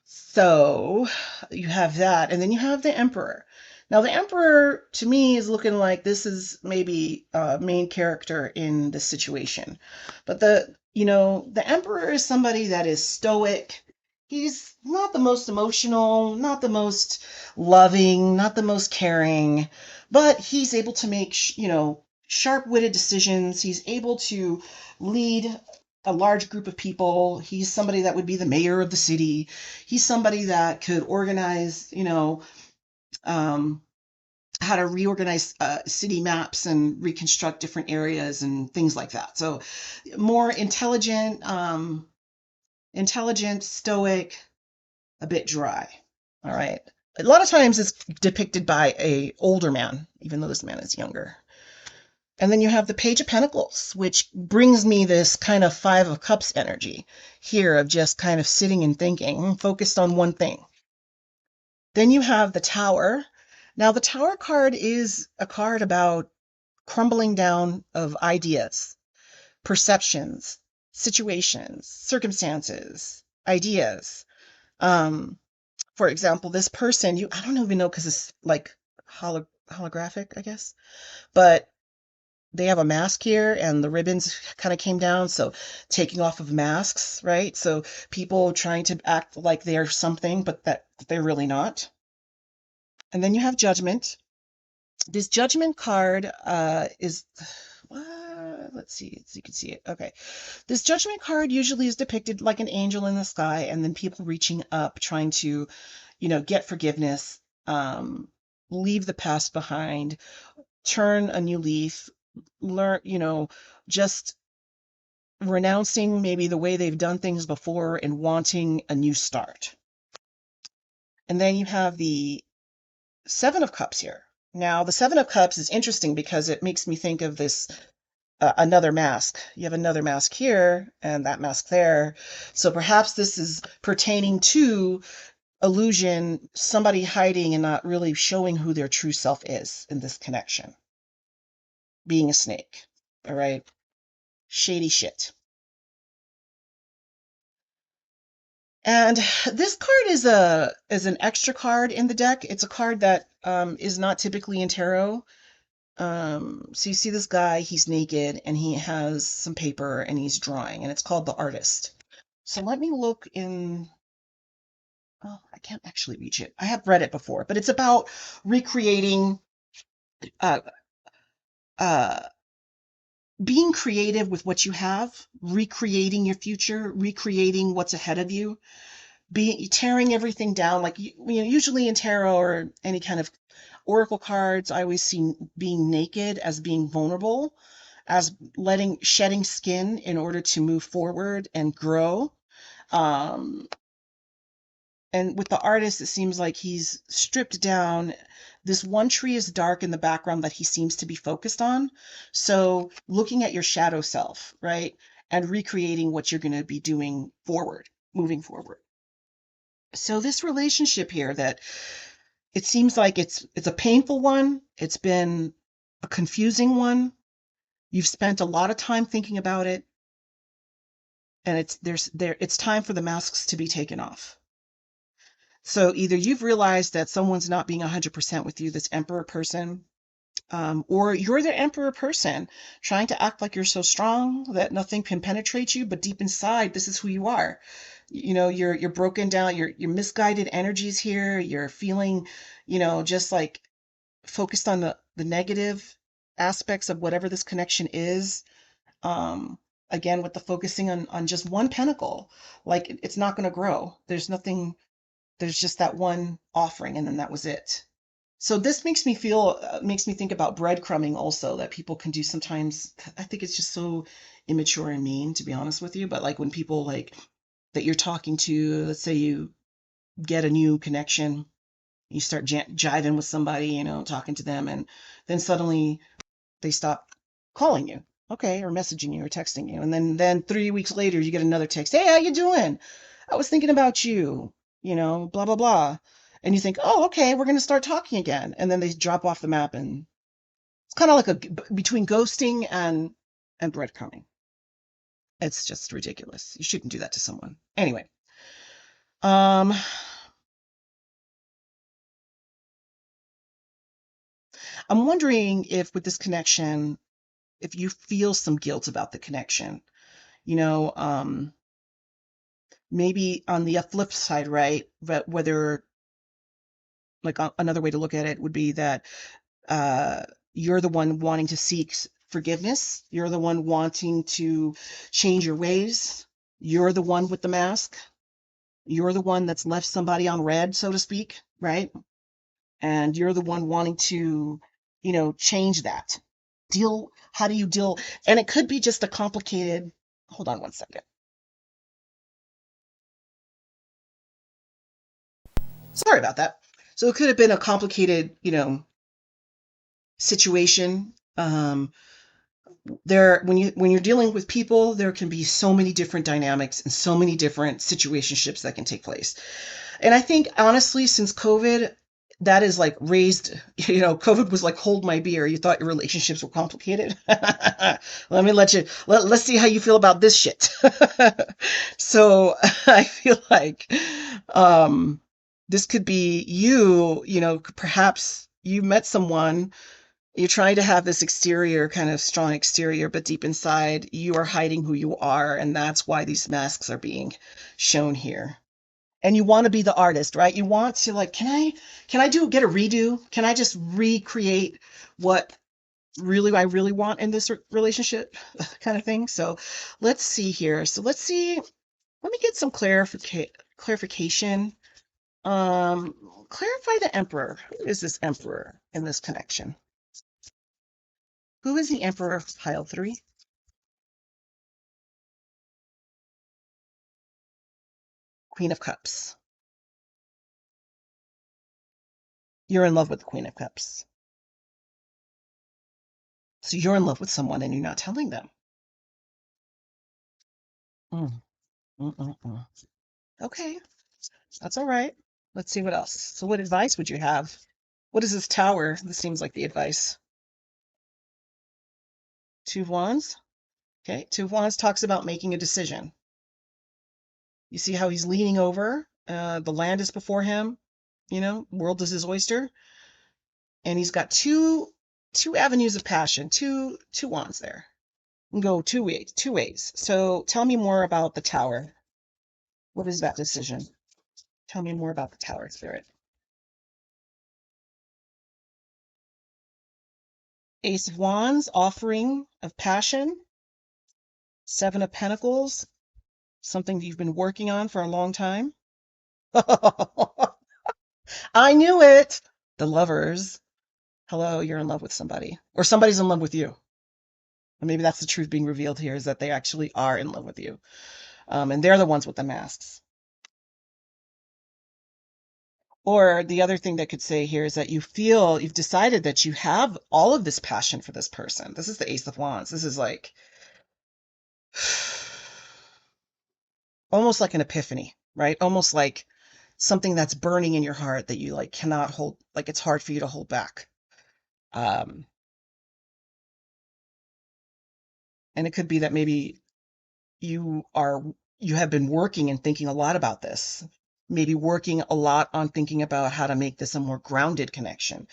So you have that, and then you have the Emperor. Now, the Emperor to me is looking like this is maybe a main character in this situation. But the Emperor is somebody that is stoic. He's not the most emotional, not the most loving, not the most caring, but he's able to make, sharp-witted decisions. He's able to lead a large group of people. He's somebody that would be the mayor of the city. He's somebody that could organize, um, how to reorganize city maps and reconstruct different areas and things like that. So more intelligent, stoic, a bit dry. All right. A lot of times it's depicted by a older man, even though this man is younger. And then you have the Page of Pentacles, which brings me this kind of Five of Cups energy here of just kind of sitting and thinking, focused on one thing. Then you have the Tower. Now, the Tower card is a card about crumbling down of ideas, perceptions, situations, circumstances, ideas. Um, for example, this person, I don't even know because it's like holographic, I guess, but they have a mask here and the ribbons kind of came down. So taking off of masks, right? So people trying to act like they're something, but that they're really not. And then you have judgment. This judgment card is, let's see, so you can see it. Okay. This judgment card usually is depicted like an angel in the sky, and then people reaching up, trying to, get forgiveness, leave the past behind, turn a new leaf, learn, just renouncing maybe the way they've done things before and wanting a new start. And then you have the Seven of Cups here. Now, the Seven of Cups is interesting because it makes me think of this another mask. You have another mask here and that mask there. So perhaps this is pertaining to illusion, somebody hiding and not really showing who their true self is in this connection. Being a snake. All right. Shady shit. And this card is an extra card in the deck. It's a card that is not typically in tarot. So you see this guy, he's naked and he has some paper and he's drawing, and it's called The Artist. So let me look in. Oh, I can't actually reach it. I have read it before, but it's about recreating, uh, uh, being creative with what you have, recreating your future, recreating what's ahead of you, tearing everything down. Like usually in tarot or any kind of oracle cards, I always see being naked as being vulnerable, as shedding skin in order to move forward and grow. Um, and with the artist, it seems like he's stripped down. This one tree is dark in the background that he seems to be focused on. So looking at your shadow self, right? And recreating what you're going to be doing forward, moving forward. So this relationship here, that it seems like it's a painful one. It's been a confusing one. You've spent a lot of time thinking about it, and it's time for the masks to be taken off. So either you've realized that someone's not being 100% with you, this emperor person, or you're the emperor person trying to act like you're so strong that nothing can penetrate you, but deep inside, this is who you are. You're broken down, you're misguided energies here. You're feeling, just like focused on the negative aspects of whatever this connection is. Again, with the focusing on just one pentacle, like it's not going to grow. There's nothing, there's just that one offering, and then that was it. So this makes me think about breadcrumbing also, that people can do sometimes. I think it's just so immature and mean, to be honest with you. But like when people like that you're talking to, let's say you get a new connection, you start jiving with somebody, talking to them, and then suddenly they stop calling you, okay, or messaging you or texting you, and then 3 weeks later you get another text, hey, how you doing? I was thinking about you, blah blah blah, and you think, oh, okay, we're going to start talking again, and then they drop off the map, and it's kind of like between ghosting and breadcrumbing. It's just ridiculous. You shouldn't do that to someone. Anyway, um, I'm wondering if with this connection, if you feel some guilt about the connection, you know, um, maybe on the flip side, right? But whether, like, another way to look at it would be that uh, you're the one wanting to seek forgiveness. You're the one wanting to change your ways. You're the one with the mask. You're the one that's left somebody on red, so to speak, right? And you're the one wanting to, change that. How do you deal? And it could be just a complicated, hold on one second. Sorry about that. So it could have been a complicated, situation. When you're dealing with people, there can be so many different dynamics and so many different situationships that can take place. And I think honestly, since COVID, that is like raised, COVID was like, hold my beer. You thought your relationships were complicated. Let's see how you feel about this shit. So I feel like um, this could be you, perhaps you met someone, you're trying to have this exterior, kind of strong exterior, but deep inside you are hiding who you are. And that's why these masks are being shown here. And you want to be the artist, right? You want to like, get a redo? Can I just recreate what I really want in this relationship kind of thing? So let's see here. So let me get some clarification. Clarify the emperor. Who is this emperor in this connection? Who is the emperor of pile 3? Queen of Cups. You're in love with the Queen of Cups. So you're in love with someone and you're not telling them. Mm, mm, mm, mm. Okay, that's all right. Let's see what else. So what advice would you have? What is this tower? This seems like the advice. Two of Wands. Okay, Two of Wands talks about making a decision. You see how he's leaning over? The land is before him. World is his oyster, and he's got two avenues of passion. Two wands there. You can go two ways. Two ways. So tell me more about the tower. What is that decision? Tell me more about the tower, Spirit. Ace of Wands, offering of passion. Seven of Pentacles, something you've been working on for a long time. I knew it. The Lovers. Hello, you're in love with somebody, or somebody's in love with you. And maybe that's the truth being revealed here, is that they actually are in love with you. And they're the ones with the masks. Or the other thing that could say here is that you've decided that you have all of this passion for this person. This is the Ace of Wands. This is like almost like an epiphany, right? Almost like something that's burning in your heart that you like cannot hold, like it's hard for you to hold back. Um, and it could be that maybe you are you have been working and thinking a lot about this. Maybe working a lot on thinking about how to make this a more grounded connection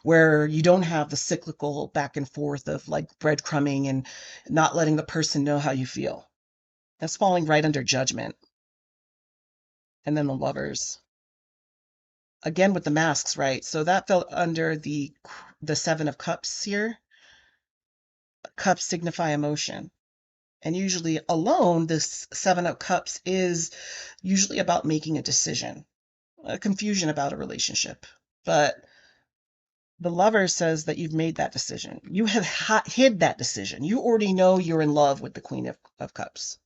where you don't have the cyclical back and forth of like breadcrumbing and not letting the person know how you feel. That's falling right under Judgment. And then the Lovers. Again with the masks, right? So that fell under the Seven of Cups here. Cups signify emotion. And usually alone, this Seven of Cups is usually about making a decision, a confusion about a relationship. But the Lover says that you've made that decision. You have hid that decision. You already know you're in love with the Queen of Cups.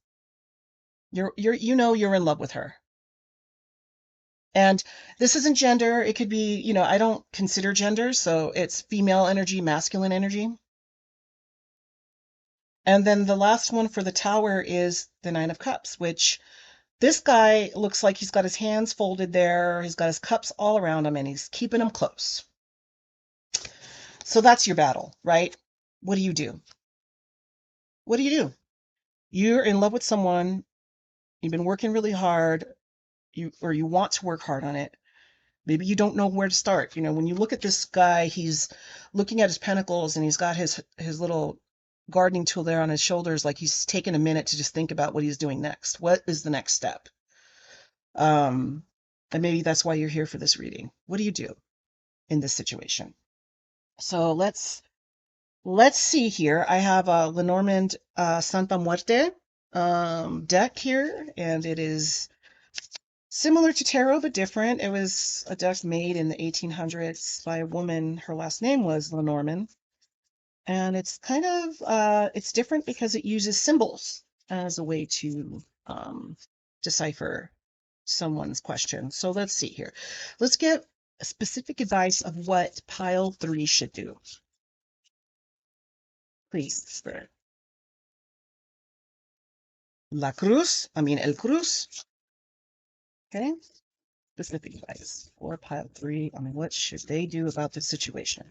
You're in love with her. And this isn't gender. It could be, I don't consider gender, so it's female energy, masculine energy. And then the last one for the Tower is the Nine of Cups, which this guy looks like he's got his hands folded there. He's got his cups all around him and he's keeping them close. So that's your battle, right? What do you do? What do you do? You're in love with someone, you've been working really hard, you want to work hard on it. Maybe you don't know where to start. When you look at this guy, he's looking at his pentacles and he's got his little gardening tool there on his shoulders, like he's taken a minute to just think about what he's doing next. What is the next step? And maybe that's why you're here for this reading. What do you do in this situation? So let's see here. I have a Lenormand Santa Muerte deck here, and it is similar to tarot, but different. It was a deck made in the 1800s by a woman. Her last name was Lenormand. And it's kind of, it's different because it uses symbols as a way to decipher someone's question. So let's see here. Let's get specific advice of what pile 3 should do. Please, Spirit. El Cruz. Okay. Specific advice for pile 3 on what should they do about this situation.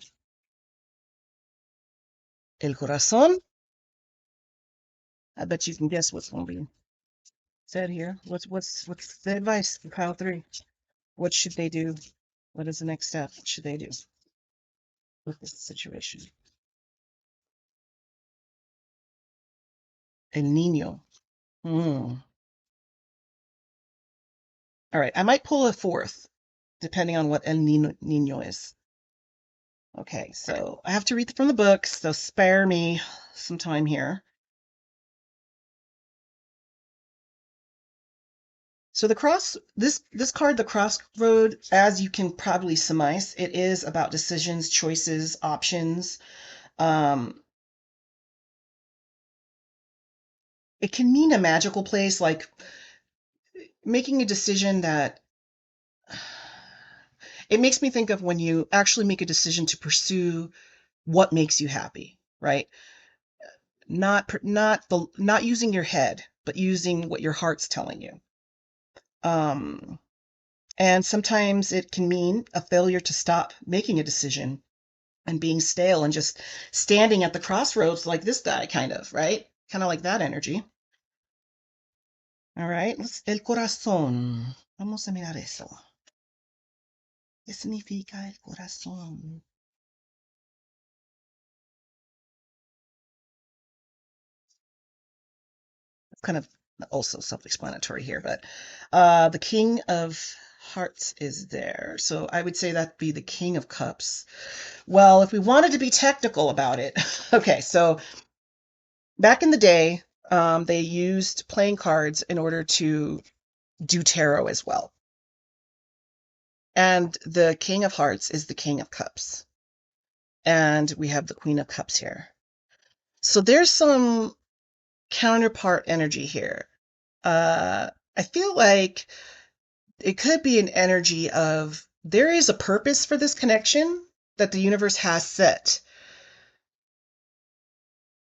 El corazón. I bet you can guess what's going to be said here. What's the advice for pile 3? What should they do? What is the next step? What should they do with this situation? El Niño. All right, I might pull a fourth, depending on what El Niño is. Okay, so I have to read from the books, so spare me some time here. So this card, the crossroad, as you can probably surmise, it is about decisions, choices, options. It can mean a magical place, like making a decision that it makes me think of when you actually make a decision to pursue what makes you happy, right? Not using your head, but using what your heart's telling you. And sometimes it can mean a failure to stop making a decision and being stale and just standing at the crossroads like this guy, kind of, right? Kind of like that energy. All right, el corazón. Vamos a mirar eso. ¿Qué significa el corazón? It's kind of also self-explanatory here, but the King of Hearts is there. So I would say that'd be the King of Cups. Well, if we wanted to be technical about it, okay, so back in the day, they used playing cards in order to do tarot as well. And the King of Hearts is the King of Cups. And we have the Queen of Cups here. So there's some counterpart energy here. I feel like it could be an energy of there is a purpose for this connection that the universe has set.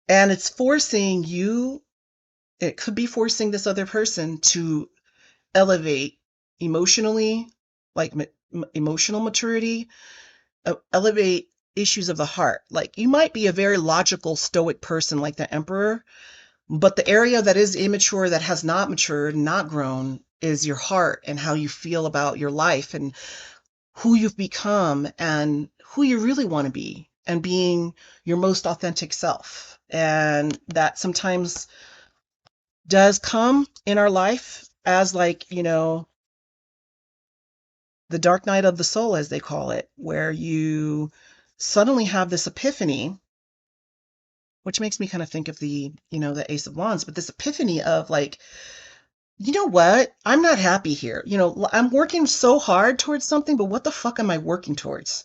And it's forcing you, it could be forcing this other person to elevate emotionally, like emotional maturity, elevate issues of the heart. Like you might be a very logical, stoic person like the Emperor, but the area that is immature, that has not matured, not grown, is your heart and how you feel about your life and who you've become and who you really want to be and being your most authentic self. And that sometimes does come in our life as like, the dark night of the soul, as they call it, where you suddenly have this epiphany, which makes me kind of think of the Ace of Wands, but this epiphany of like, you know what? I'm not happy here. I'm working so hard towards something, but what the fuck am I working towards?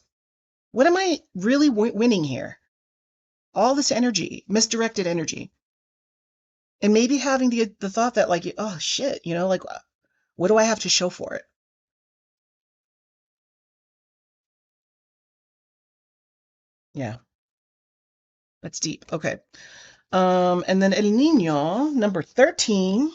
What am I really winning here? All this energy, misdirected energy. And maybe having the thought that like, oh shit, like what do I have to show for it? Yeah, that's deep. Okay. And then El Niño, number 13.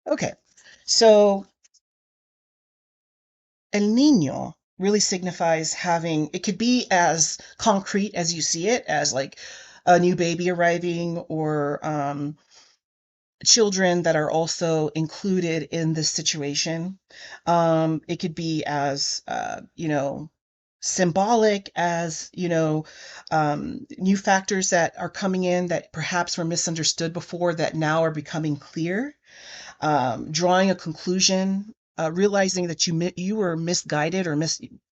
Okay. So El Niño really signifies having, it could be as concrete as you see it, as like a new baby arriving or children that are also included in this situation. It could be as, symbolic as, new factors that are coming in that perhaps were misunderstood before that now are becoming clear. Drawing a conclusion, realizing that you were misguided or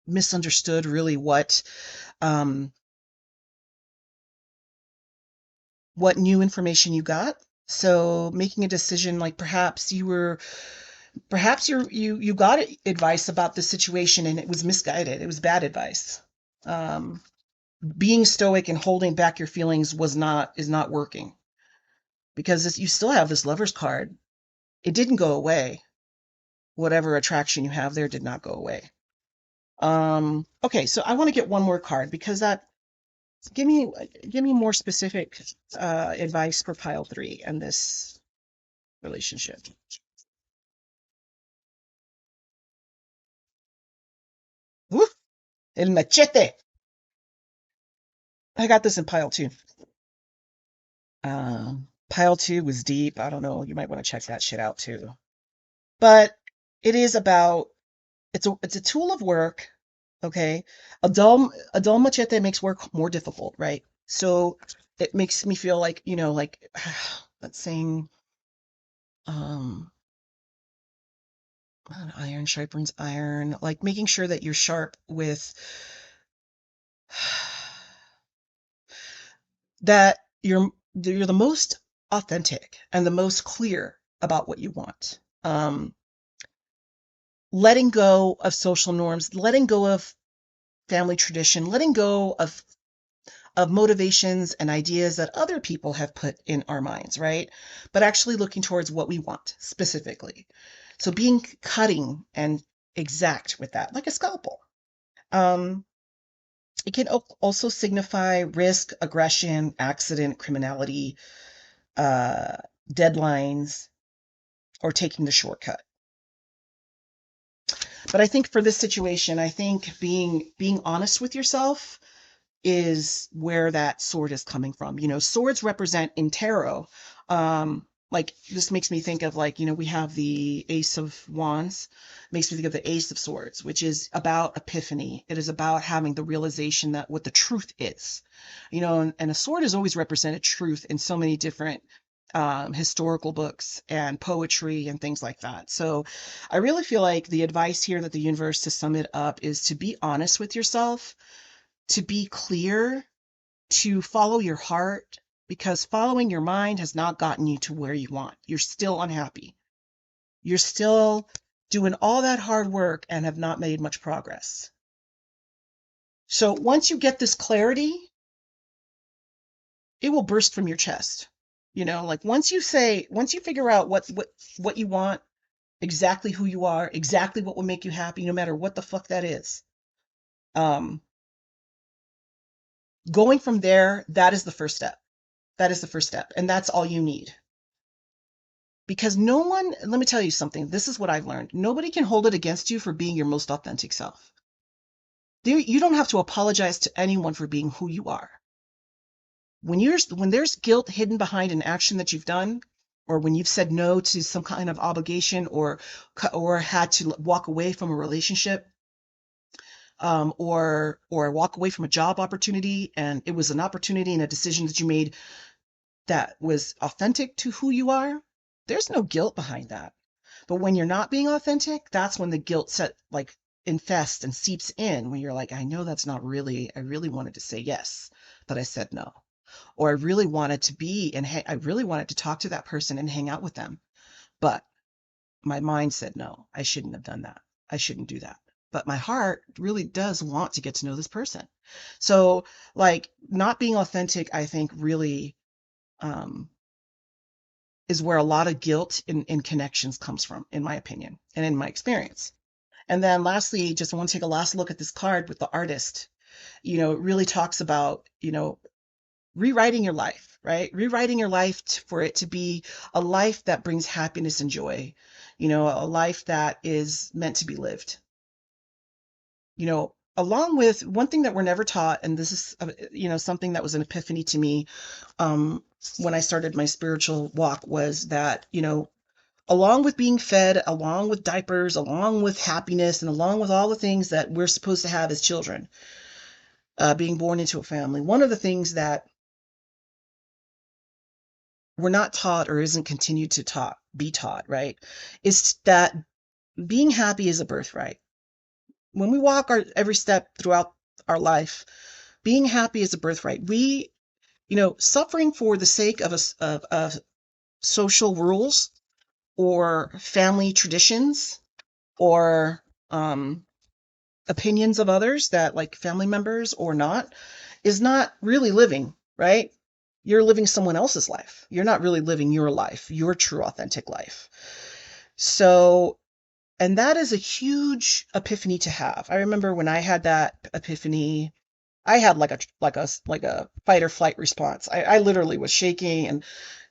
misunderstood really what new information you got. So making a decision like perhaps you got advice about the situation and it was misguided. It was bad advice. Being stoic and holding back your feelings is not working because you still have this Lover's card. It didn't go away. Whatever attraction you have there did not go away. Okay, so I want to get one more card because that give me more specific advice for pile 3 and this relationship. Woof, el machete. I got this in pile 2. Pile 2 was deep. I don't know. You might want to check that shit out too. But it is about it's a tool of work. Okay, a dull machete makes work more difficult, right? So it makes me feel like like that saying, um, iron sharpens iron. Like making sure that you're sharp with that you're the most authentic and the most clear about what you want. Letting go of social norms, letting go of family tradition, letting go of motivations and ideas that other people have put in our minds, right? But actually looking towards what we want specifically. So being cutting and exact with that, like a scalpel. Um, it can also signify risk, aggression, accident, criminality, uh, deadlines, or taking the shortcut. But I think for this situation, I think being honest with yourself is where that sword is coming from. Swords represent in tarot. Like this makes me think of like, we have the Ace of Wands, makes me think of the Ace of Swords, which is about epiphany. It is about having the realization that what the truth is, and a sword has always represented truth in so many different historical books and poetry and things like that. So I really feel like the advice here that the universe, to sum it up, is to be honest with yourself, to be clear, to follow your heart, because following your mind has not gotten you to where you want. You're still unhappy. You're still doing all that hard work and have not made much progress. So once you get this clarity, it will burst from your chest. Like once you figure out what you want, exactly who you are, exactly what will make you happy, no matter what the fuck that is. Um, Going from there, that is the first step. That is the first step. And that's all you need. Because no one, let me tell you something. This is what I've learned. Nobody can hold it against you for being your most authentic self. You don't have to apologize to anyone for being who you are. When there's guilt hidden behind an action that you've done, or when you've said no to some kind of obligation, or had to walk away from a relationship, or walk away from a job opportunity, and it was an opportunity and a decision that you made that was authentic to who you are, there's no guilt behind that. But when you're not being authentic, that's when the guilt infests and seeps in, when you're like, I know that's not really, I really wanted to say yes, but I said no. Or I really wanted to be, and I really wanted to talk to that person and hang out with them. But my mind said, no, I shouldn't have done that. I shouldn't do that. But my heart really does want to get to know this person. So like not being authentic, I think really, um, is where a lot of guilt in connections comes from, in my opinion and in my experience. And then lastly, just want to take a last look at this card with the artist. It really talks about, rewriting your life, right? Rewriting your life for it to be a life that brings happiness and joy, a life that is meant to be lived. Along with one thing that we're never taught, and this is, something that was an epiphany to me, um, when I started my spiritual walk, was that, along with being fed, along with diapers, along with happiness, and along with all the things that we're supposed to have as children, being born into a family, one of the things that we're not taught or isn't continued to be taught, right, is that being happy is a birthright. When we walk every step throughout our life, being happy is a birthright. We, suffering for the sake of social rules or family traditions or opinions of others, that like family members or not, is not really living, right? You're living someone else's life. You're not really living your life, your true authentic life. So, and that is a huge epiphany to have. I remember when I had that epiphany, I had like a fight or flight response. I literally was shaking and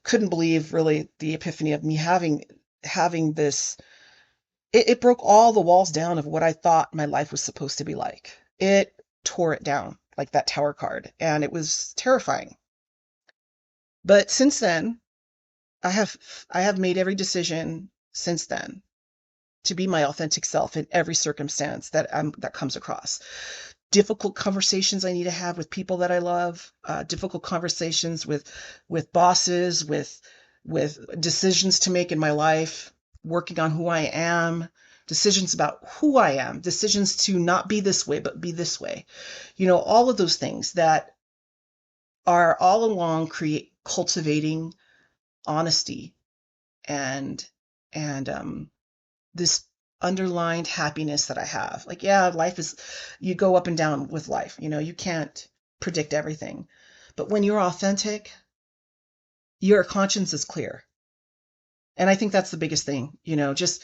couldn't believe really the epiphany of me having this. It broke all the walls down of what I thought my life was supposed to be like. It tore it down like that tower card, and it was terrifying. But since then, I have I have made every decision since then to be my authentic self in every circumstance that comes across. Difficult conversations I need to have with people that I love, difficult conversations with bosses, with decisions to make in my life, working on who I am, decisions about who I am, decisions to not be this way but be this way. All of those things that are all along create cultivating honesty and and this underlined happiness that I have. Like, yeah, you go up and down with life. You can't predict everything. But when you're authentic, your conscience is clear. And I think that's the biggest thing, just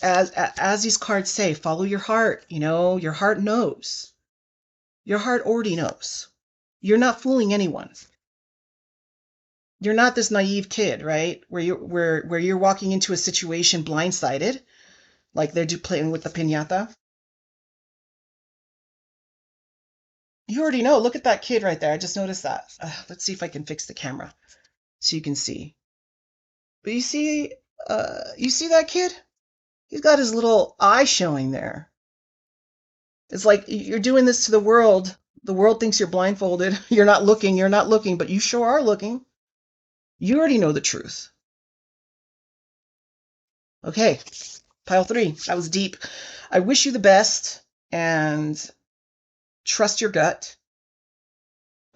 as these cards say, follow your heart. Your heart knows. Your heart already knows. You're not fooling anyone. You're not this naive kid, right? Where you're walking into a situation blindsided, like they're playing with the piñata. You already know. Look at that kid right there. I just noticed that. Let's see if I can fix the camera so you can see. But you see that kid? He's got his little eye showing there. It's like you're doing this to the world. The world thinks you're blindfolded. You're not looking, but you sure are looking. You already know the truth. Okay, pile 3. That was deep. I wish you the best and trust your gut.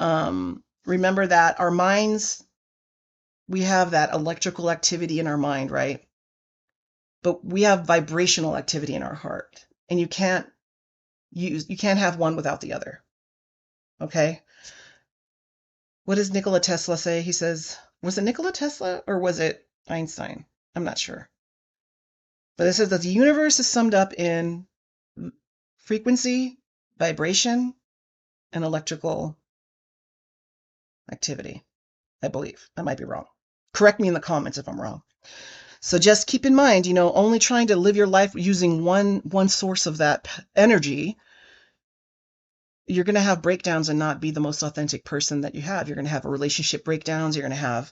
Remember that our minds, we have that electrical activity in our mind, right? But we have vibrational activity in our heart, and you can't have one without the other. Okay? What does Nikola Tesla say? He says, was it Nikola Tesla or was it Einstein? I'm not sure. But it says that the universe is summed up in frequency, vibration, and electrical activity. I believe. I might be wrong. Correct me in the comments if I'm wrong. So just keep in mind, only trying to live your life using one source of that energy, you're going to have breakdowns and not be the most authentic person that you have. You're going to have relationship breakdowns. You're going to have,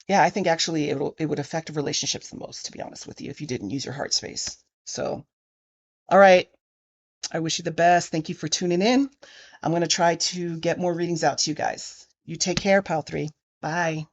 yeah, I think actually it would affect relationships the most, to be honest with you, if you didn't use your heart space. So, all right. I wish you the best. Thank you for tuning in. I'm going to try to get more readings out to you guys. You take care, Pile 3. Bye.